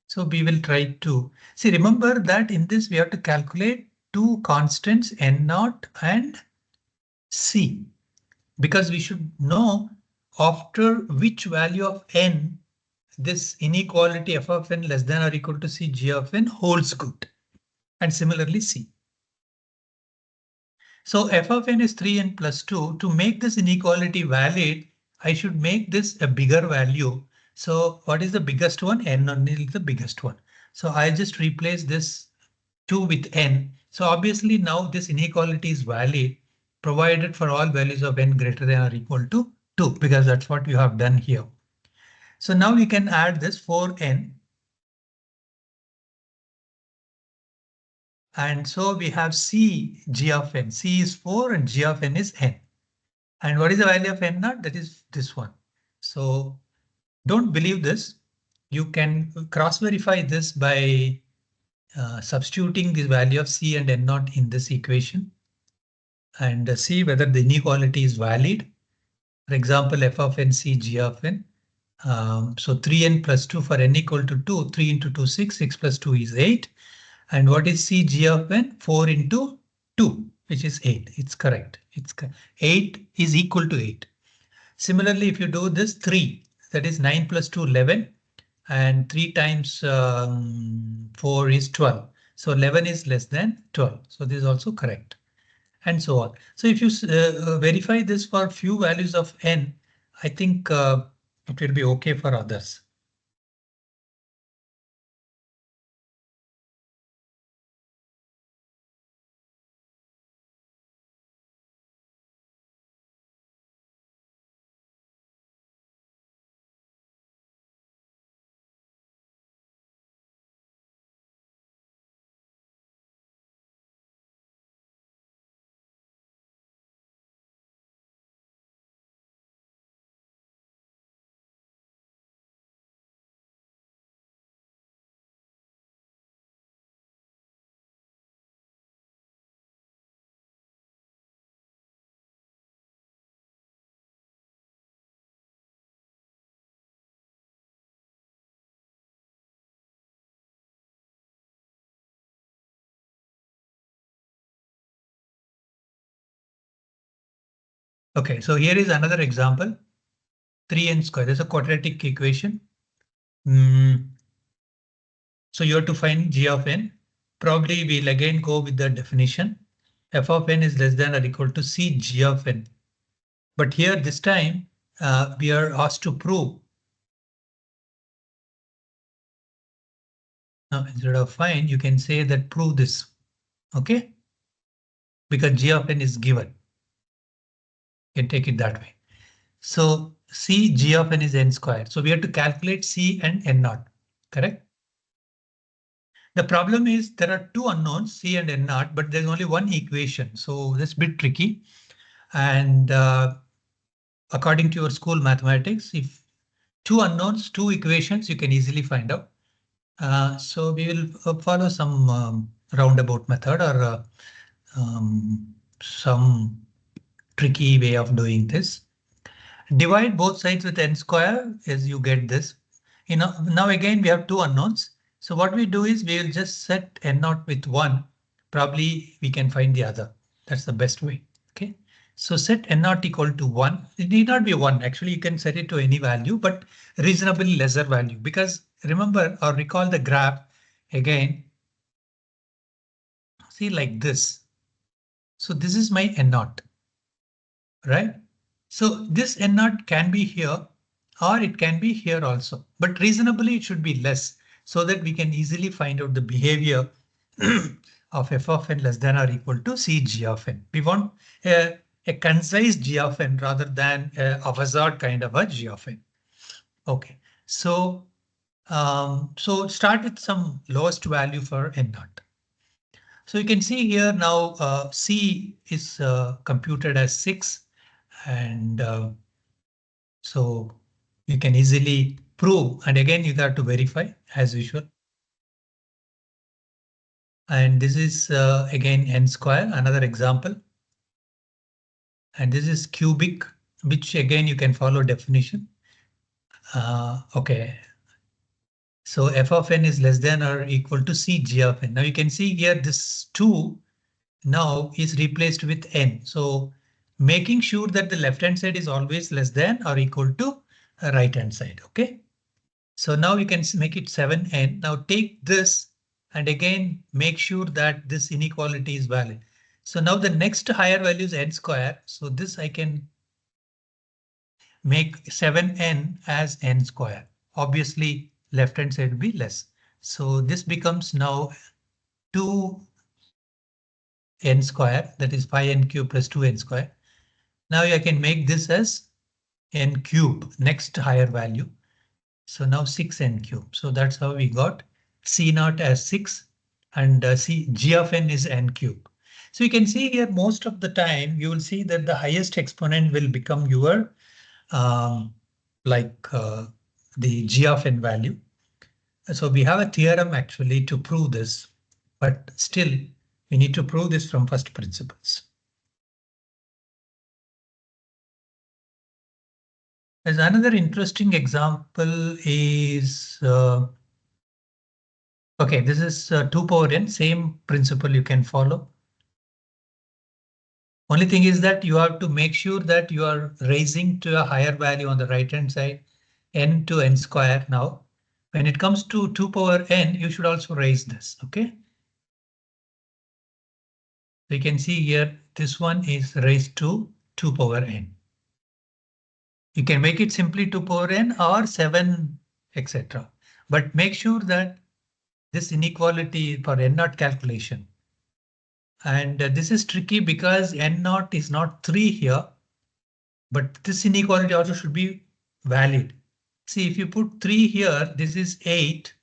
So we will try to see, remember that in this we have to calculate two constants n naught and c, because we should know after which value of n this inequality f of n less than or equal to c g of n holds good. And similarly C. So f of n is 3n plus 2. To make this inequality valid, I should make this a bigger value. So what is the biggest one? N only is the biggest one. So I just replace this 2 with n. So obviously now this inequality is valid, provided for all values of n greater than or equal to 2, because that's what you have done here. So now we can add this 4n. And so we have C g of n. C is 4 and g of n is n. And what is the value of n naught? That is this one. So don't believe this. You can cross verify this by substituting the value of c and n naught in this equation and see whether the inequality is valid. For example, f of n c g of n. So 3n plus 2 for n equal to 2. 3 into 2, 6. 6 plus 2 is 8. And what is c g of n? 4 into 2, which is 8. It's correct. 8 is equal to 8. Similarly, if you do this 3, that is 9 plus 2, 11, and 3 times 4 is 12. So 11 is less than 12. So this is also correct, and so on. So if you verify this for few values of n, I think it will be okay for others. Okay, so here is another example. 3n square. There's a quadratic equation. So you have to find g of n. Probably we'll again go with the definition. F of n is less than or equal to c g of n. But here this time we are asked to prove. Now instead of find, you can say that prove this. OK, because g of n is given. You can take it that way. So c g of n is n squared. So we have to calculate c and n naught. Correct? The problem is there are two unknowns, c and n naught, but there's only one equation. So that's a bit tricky. And according to your school mathematics, if two unknowns, two equations, you can easily find out. So we will follow some roundabout method or some tricky way of doing this. Divide both sides with n square as you get this. Now again we have two unknowns. So what we do is we will just set n naught with 1. Probably we can find the other. That's the best way. OK, so set n naught equal to 1. It need not be 1. Actually, you can set it to any value, but reasonably lesser value, because remember or recall the graph again. See like this. So this is my n naught, right? So this n naught can be here or it can be here also, but reasonably it should be less so that we can easily find out the behavior of f of n less than or equal to c g of n. We want a concise g of n rather than a hazard kind of a g of n. OK, so start with some lowest value for n naught. So you can see here now c is computed as 6. And so you can easily prove, and again you have to verify as usual. And this is again n square, another example. And this is cubic, which again you can follow definition. OK, so f of n is less than or equal to c g of n. Now you can see here this 2 now is replaced with n. So making sure that the left hand side is always less than or equal to right hand side. OK, so now we can make it 7n. Now take this and again make sure that this inequality is valid. So now the next higher value is n square. So this I can make 7n as n square. Obviously left hand side will be less. So this becomes now 2n square, that is 5n cube plus 2n square. Now I can make this as n cube, next higher value. So now 6n cube. So that's how we got c naught as 6 and g of n is n cube. So you can see here most of the time you will see that the highest exponent will become your the g of n value. So we have a theorem actually to prove this, but still we need to prove this from first principles. As another interesting example is OK, this is 2 power n, same principle you can follow. Only thing is that you have to make sure that you are raising to a higher value on the right hand side, n to n square. Now, when it comes to 2 power n, you should also raise this. OK, so you can see here this one is raised to 2 power n. You can make it simply 2 power n or 7, etc. But make sure that this inequality for n naught calculation. And this is tricky because n naught is not 3 here, but this inequality also should be valid. See, if you put 3 here, this is 8.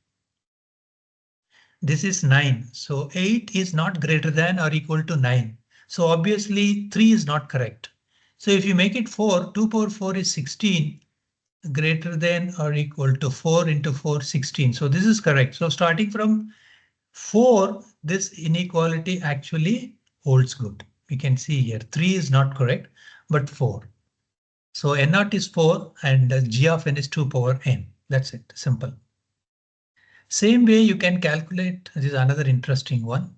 This is 9. So 8 is not greater than or equal to 9. So obviously 3 is not correct. So if you make it 4, 2 power 4 is 16. Greater than or equal to 4 into 4, 16. So this is correct. So starting from 4, this inequality actually holds good. We can see here 3 is not correct, but 4. So n naught is 4 and g of n is 2 power n. That's it. Simple. Same way you can calculate. This is another interesting one.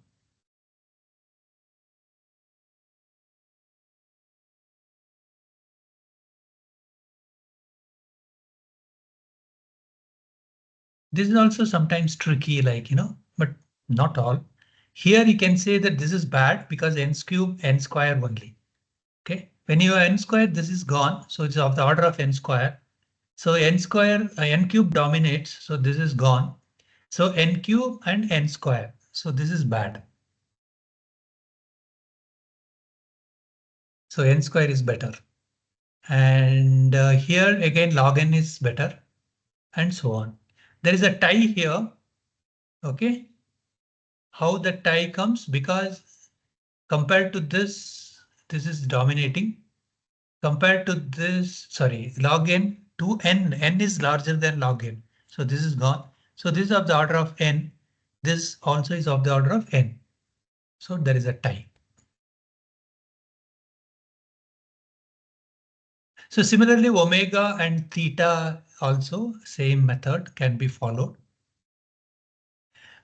This is also sometimes tricky, like, but not all. Here you can say that this is bad because n cube, n square only. Okay, when you have n square, this is gone. So it's of the order of n square. So n square, n cube dominates. So this is gone. So n cube and n square. So this is bad. So n square is better. And here again log n is better, and so on. There is a tie here. OK, how the tie comes, because compared to this is dominating. Compared to this, sorry, log n to n is larger than log n. So this is gone. So this is of the order of n. This also is of the order of n. So there is a tie. So similarly, omega and theta also same method can be followed.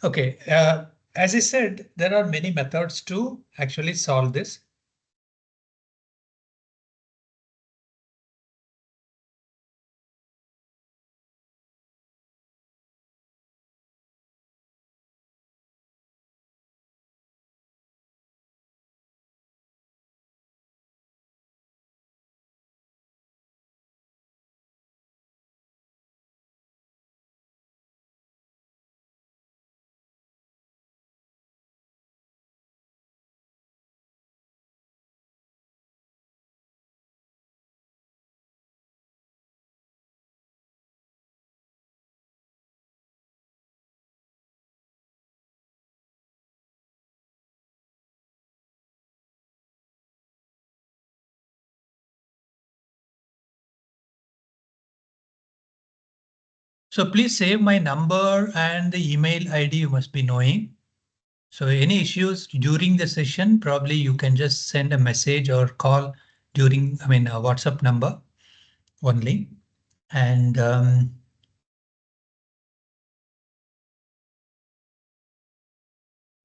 OK, as I said, there are many methods to actually solve this. So please save my number and the email ID you must be knowing. So any issues during the session, probably you can just send a message or call during, a WhatsApp number only. And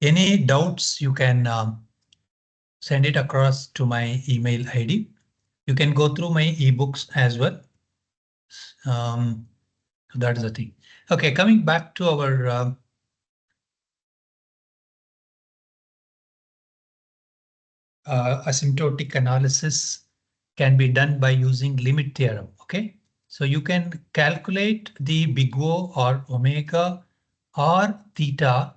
any doubts, you can send it across to my email ID. You can go through my ebooks as well. So that is the thing. OK, coming back to our asymptotic analysis can be done by using limit theorem. OK, so you can calculate the big O or omega or theta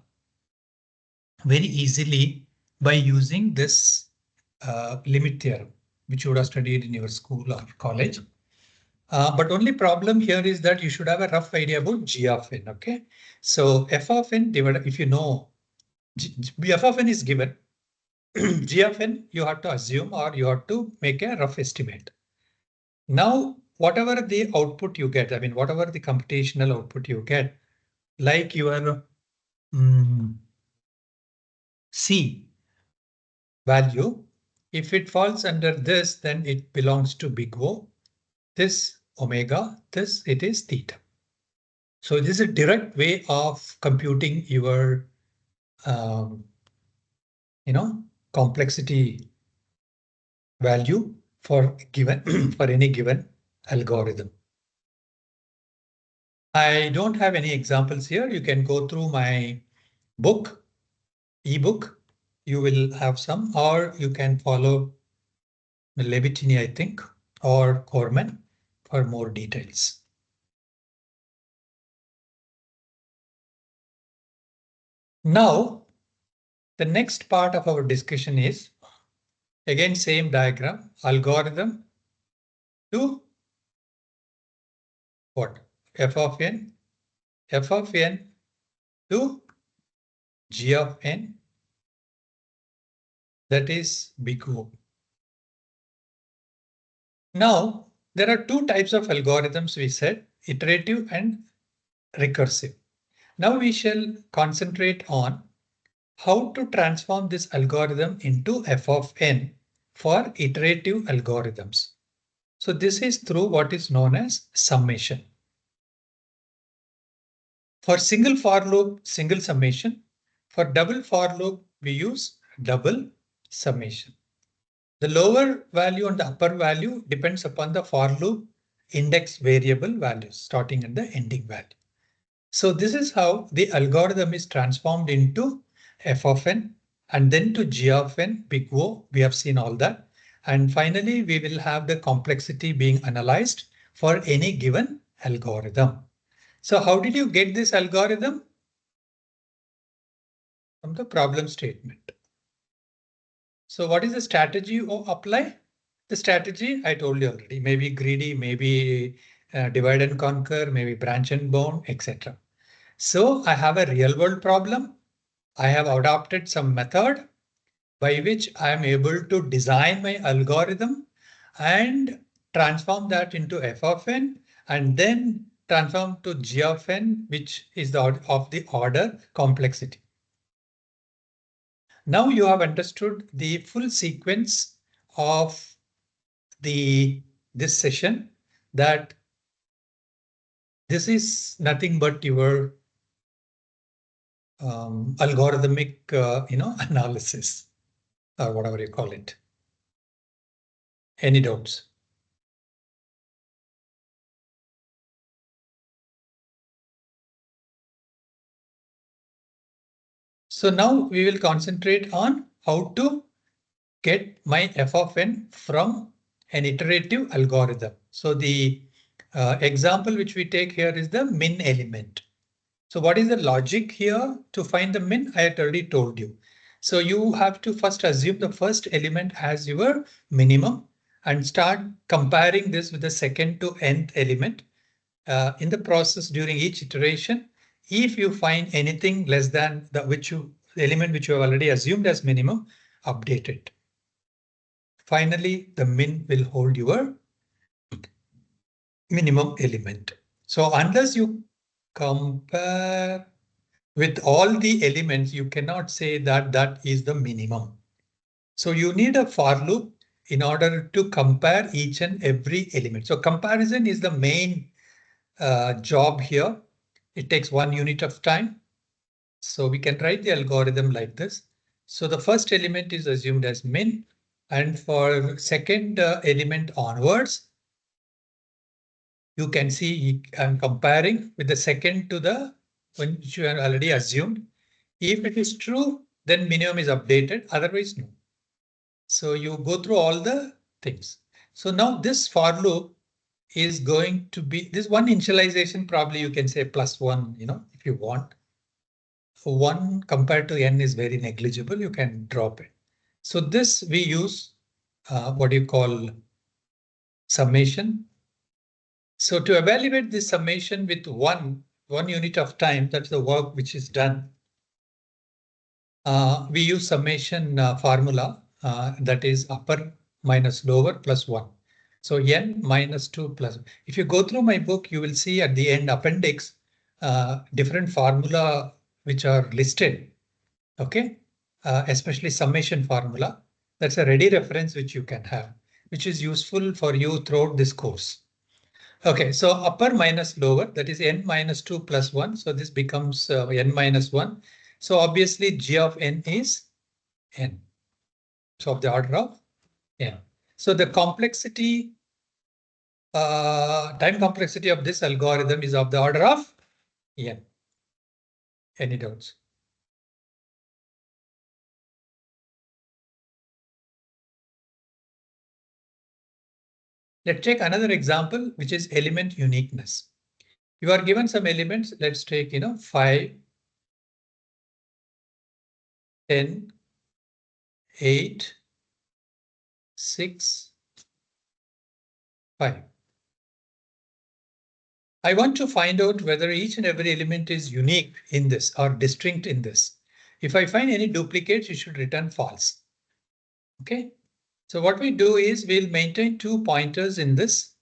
very easily by using this limit theorem, which you would have studied in your school or college. But only problem here is that you should have a rough idea about g of n. OK, so f of n divided, if you know f of n is given, g of n you have to assume, or you have to make a rough estimate. Now, whatever the output you get, whatever the computational output you get, like your C value, if it falls under this, then it belongs to big O. This omega, this it is theta. So this is a direct way of computing your, complexity value for given for any given algorithm. I don't have any examples here. You can go through my book, ebook. You will have some, or you can follow Levitini, I think, or Corman for more details. Now, the next part of our discussion is, again, same diagram, algorithm to what? F of n to g of n, that is big O. Now, there are two types of algorithms we said, iterative and recursive. Now we shall concentrate on how to transform this algorithm into f of n for iterative algorithms. So this is through what is known as summation. For single for loop, single summation. For double for loop, we use double summation. The lower value and the upper value depends upon the for loop index variable values starting and the ending value. So this is how the algorithm is transformed into f of n and then to g of n, big O. We have seen all that. And finally, we will have the complexity being analyzed for any given algorithm. So how did you get this algorithm? From the problem statement. So what is the strategy you apply? The strategy I told you already, maybe greedy, maybe divide and conquer, maybe branch and bound, etc. So I have a real world problem. I have adopted some method by which I am able to design my algorithm and transform that into f of n and then transform to g of n, which is of the order complexity. Now you have understood the full sequence of this session, that this is nothing but your algorithmic analysis or whatever you call it. Any doubts? So now we will concentrate on how to get my f of n from an iterative algorithm. So the example which we take here is the min element. So what is the logic here to find the min? I had already told you. So you have to first assume the first element as your minimum and start comparing this with the second to nth element. In the process during each iteration, if you find anything less than the element which you have already assumed as minimum, update it. Finally, the min will hold your minimum element. So unless you compare with all the elements, you cannot say that that is the minimum. So you need a for loop in order to compare each and every element. So comparison is the main job here. It takes 1 unit of time. So we can write the algorithm like this. So the first element is assumed as min, and for second element onwards, you can see I'm comparing with the second to the one which you have already assumed. If it is true, then minimum is updated, otherwise no. So you go through all the things. So now this for loop is going to be this one initialization, probably you can say +1, if you want. 1 compared to n is very negligible, you can drop it. So this we use what you call summation. So to evaluate this summation with one unit of time, that's the work which is done. We use summation formula that is upper minus lower plus 1. So n minus 2 plus. If you go through my book, you will see at the end appendix different formula which are listed. OK, especially summation formula. That's a ready reference which you can have, which is useful for you throughout this course. OK, so upper minus lower, that is n minus 2 plus 1. So this becomes n minus 1. So obviously g of n is n. So of the order of n. So the complexity, time complexity of this algorithm is of the order of n. Any doubts? Let's take another example, which is element uniqueness. You are given some elements. Let's take, 5, 10, 8, 6, 5. I want to find out whether each and every element is unique in this or distinct in this. If I find any duplicates, you should return false. OK, so what we do is we'll maintain 2 pointers in this.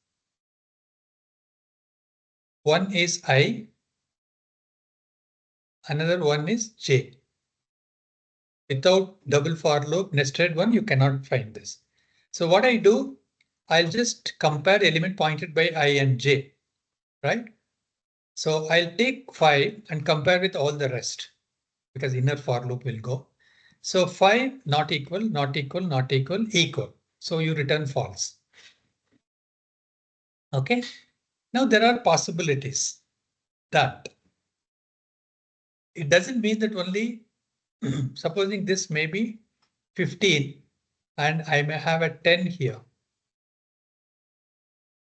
One is I, another one is J. Without double for loop nested one, you cannot find this. So what I do, I'll just compare element pointed by I and J, right? So I'll take 5 and compare with all the rest because inner for loop will go. So 5 not equal, not equal, not equal, equal. So you return false. OK, now there are possibilities that it doesn't mean that only supposing this may be 15 and I may have a 10 here.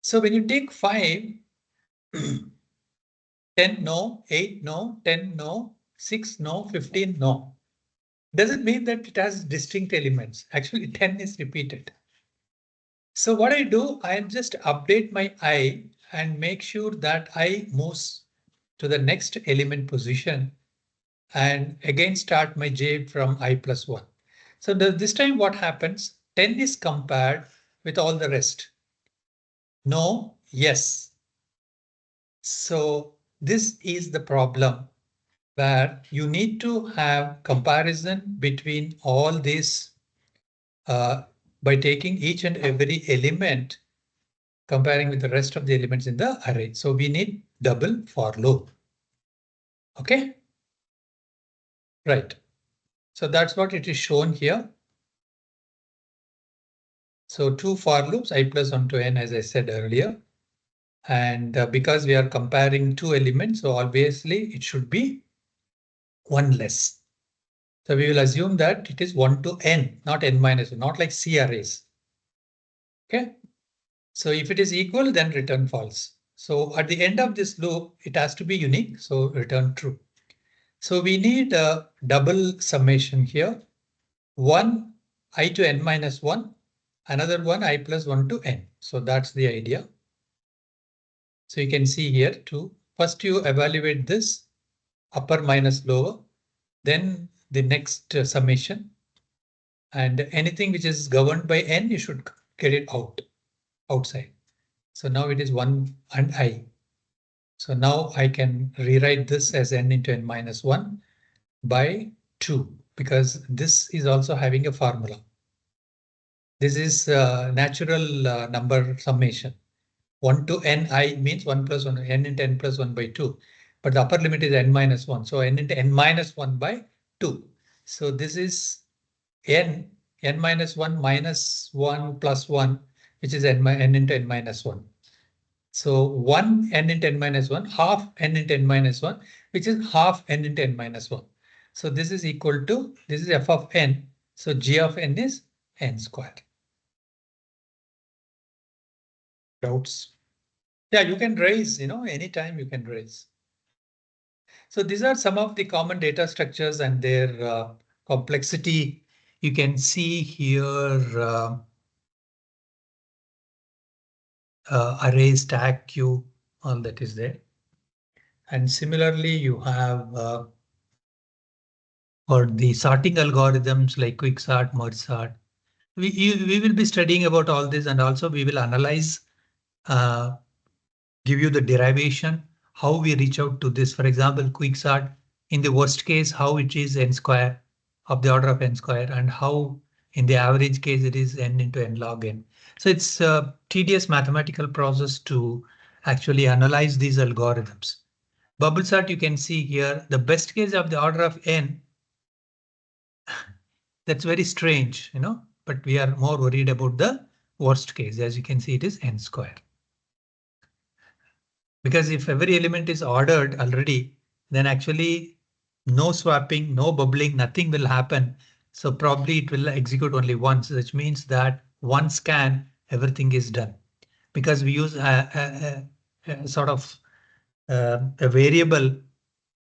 So when you take 5, 10 no, 8 no, 10 no, 6 no, 15 no. Doesn't mean that it has distinct elements. Actually, 10 is repeated. So what I do, I just update my I and make sure that I moves to the next element position and again start my J from I plus 1. So this time what happens? 10 is compared with all the rest. No, yes. So this is the problem where you need to have comparison between all these by taking each and every element, comparing with the rest of the elements in the array. So we need double for loop. Okay. Right. So that's what it is shown here. So two for loops, I plus 1 to n, as I said earlier. And because we are comparing two elements, so obviously it should be one less. So we will assume that it is 1 to n, not n minus 1, not like C arrays. Okay. So if it is equal, then return false. So at the end of this loop, it has to be unique. So return true. So we need a double summation here. One I to n minus 1, another one I plus 1 to n. So that's the idea. So you can see here too. First you evaluate this upper minus lower, then the next summation. And anything which is governed by n, you should get it outside. So now it is 1 and I. So now I can rewrite this as n into n minus 1 by 2, because this is also having a formula. This is natural number summation. 1 to ni means 1 plus 1, n into n plus 1 by 2. But the upper limit is n minus 1. So n into n minus 1 by 2. So this is n minus 1 minus 1 plus 1, which is n into n minus 1. So 1 n into n minus 1, half n into n minus 1, which is half n into n minus 1. So this is equal to, this is f of n. So g of n is n squared. Doubts? Yeah, you can raise, anytime you can raise. So these are some of the common data structures and their complexity. You can see here array, stack, queue, all that is there. And similarly, you have for the sorting algorithms like quick sort, merge sort. We will be studying about all this, and also we will analyze, give you the derivation, how we reach out to this. For example, quick sort, in the worst case, how it is n square of the order of n square, and how in the average case it is n into n log n. So it's a tedious mathematical process to actually analyze these algorithms. Bubble sort, you can see here, the best case of the order of n. That's very strange, but we are more worried about the worst case. As you can see, it is n square. Because if every element is ordered already, then actually no swapping, no bubbling, nothing will happen. So probably it will execute only once, which means that one scan, everything is done. Because we use a sort of a variable,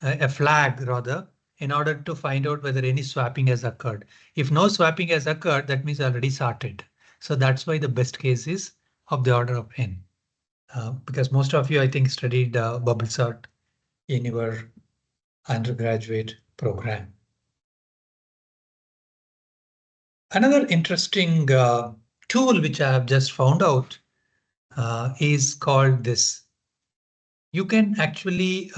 a flag rather, in order to find out whether any swapping has occurred. If no swapping has occurred, that means already sorted. So that's why the best case is of the order of n. Because most of you, I think, studied bubble sort in your undergraduate program. Another interesting tool which I have just found out is called this. You can actually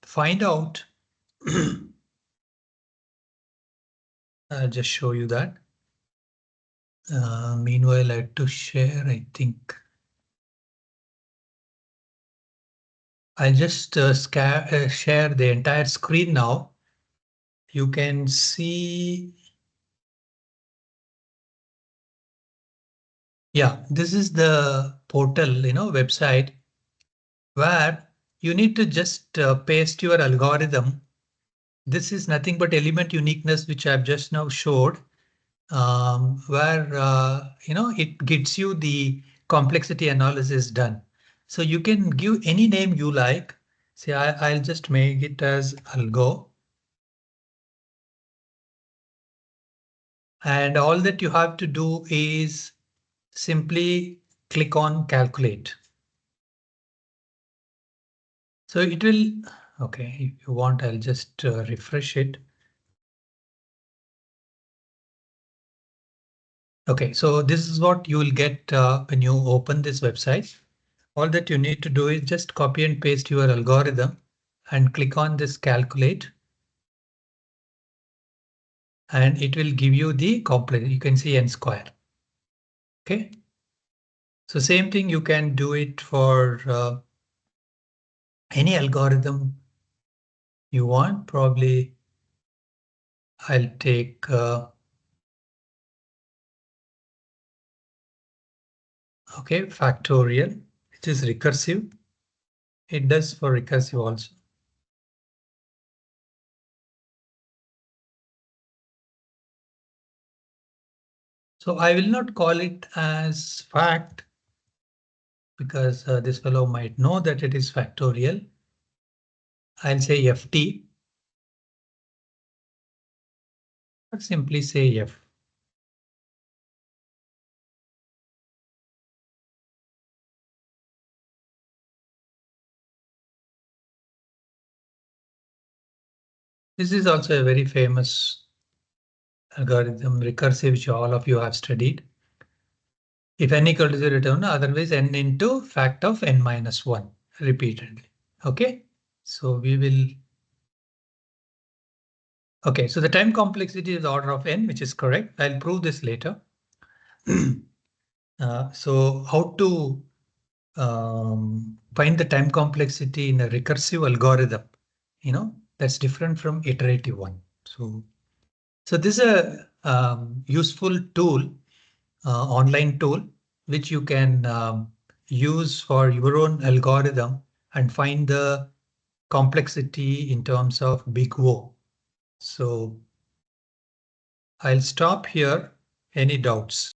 find out. I'll just show you that. Meanwhile, I have to share, I think. I'll just share the entire screen now. You can see. Yeah, this is the portal, website where you need to just paste your algorithm. This is nothing but element uniqueness, which I've just now showed, where it gets you the complexity analysis done. So you can give any name you like. Say I'll just make it as algo. And all that you have to do is simply click on calculate. So it will, okay, if you want, I'll just refresh it. Okay, so this is what you will get when you open this website. All that you need to do is just copy and paste your algorithm and click on this calculate. And it will give you the complex. You can see n square. Okay. So same thing, you can do it for any algorithm you want. Probably I'll take okay, factorial, which is recursive. It does for recursive also. So I will not call it as fact because this fellow might know that it is factorial. I'll say FT or simply say F. This is also a very famous algorithm, recursive, which all of you have studied. If n equal to 0, return, otherwise n into fact of n minus 1 repeatedly. Okay, so we will. Okay, so the time complexity is the order of n, which is correct. I'll prove this later. So how to find the time complexity in a recursive algorithm? That's different from iterative one. So this is a useful tool, online tool, which you can use for your own algorithm and find the complexity in terms of big O. So I'll stop here. Any doubts?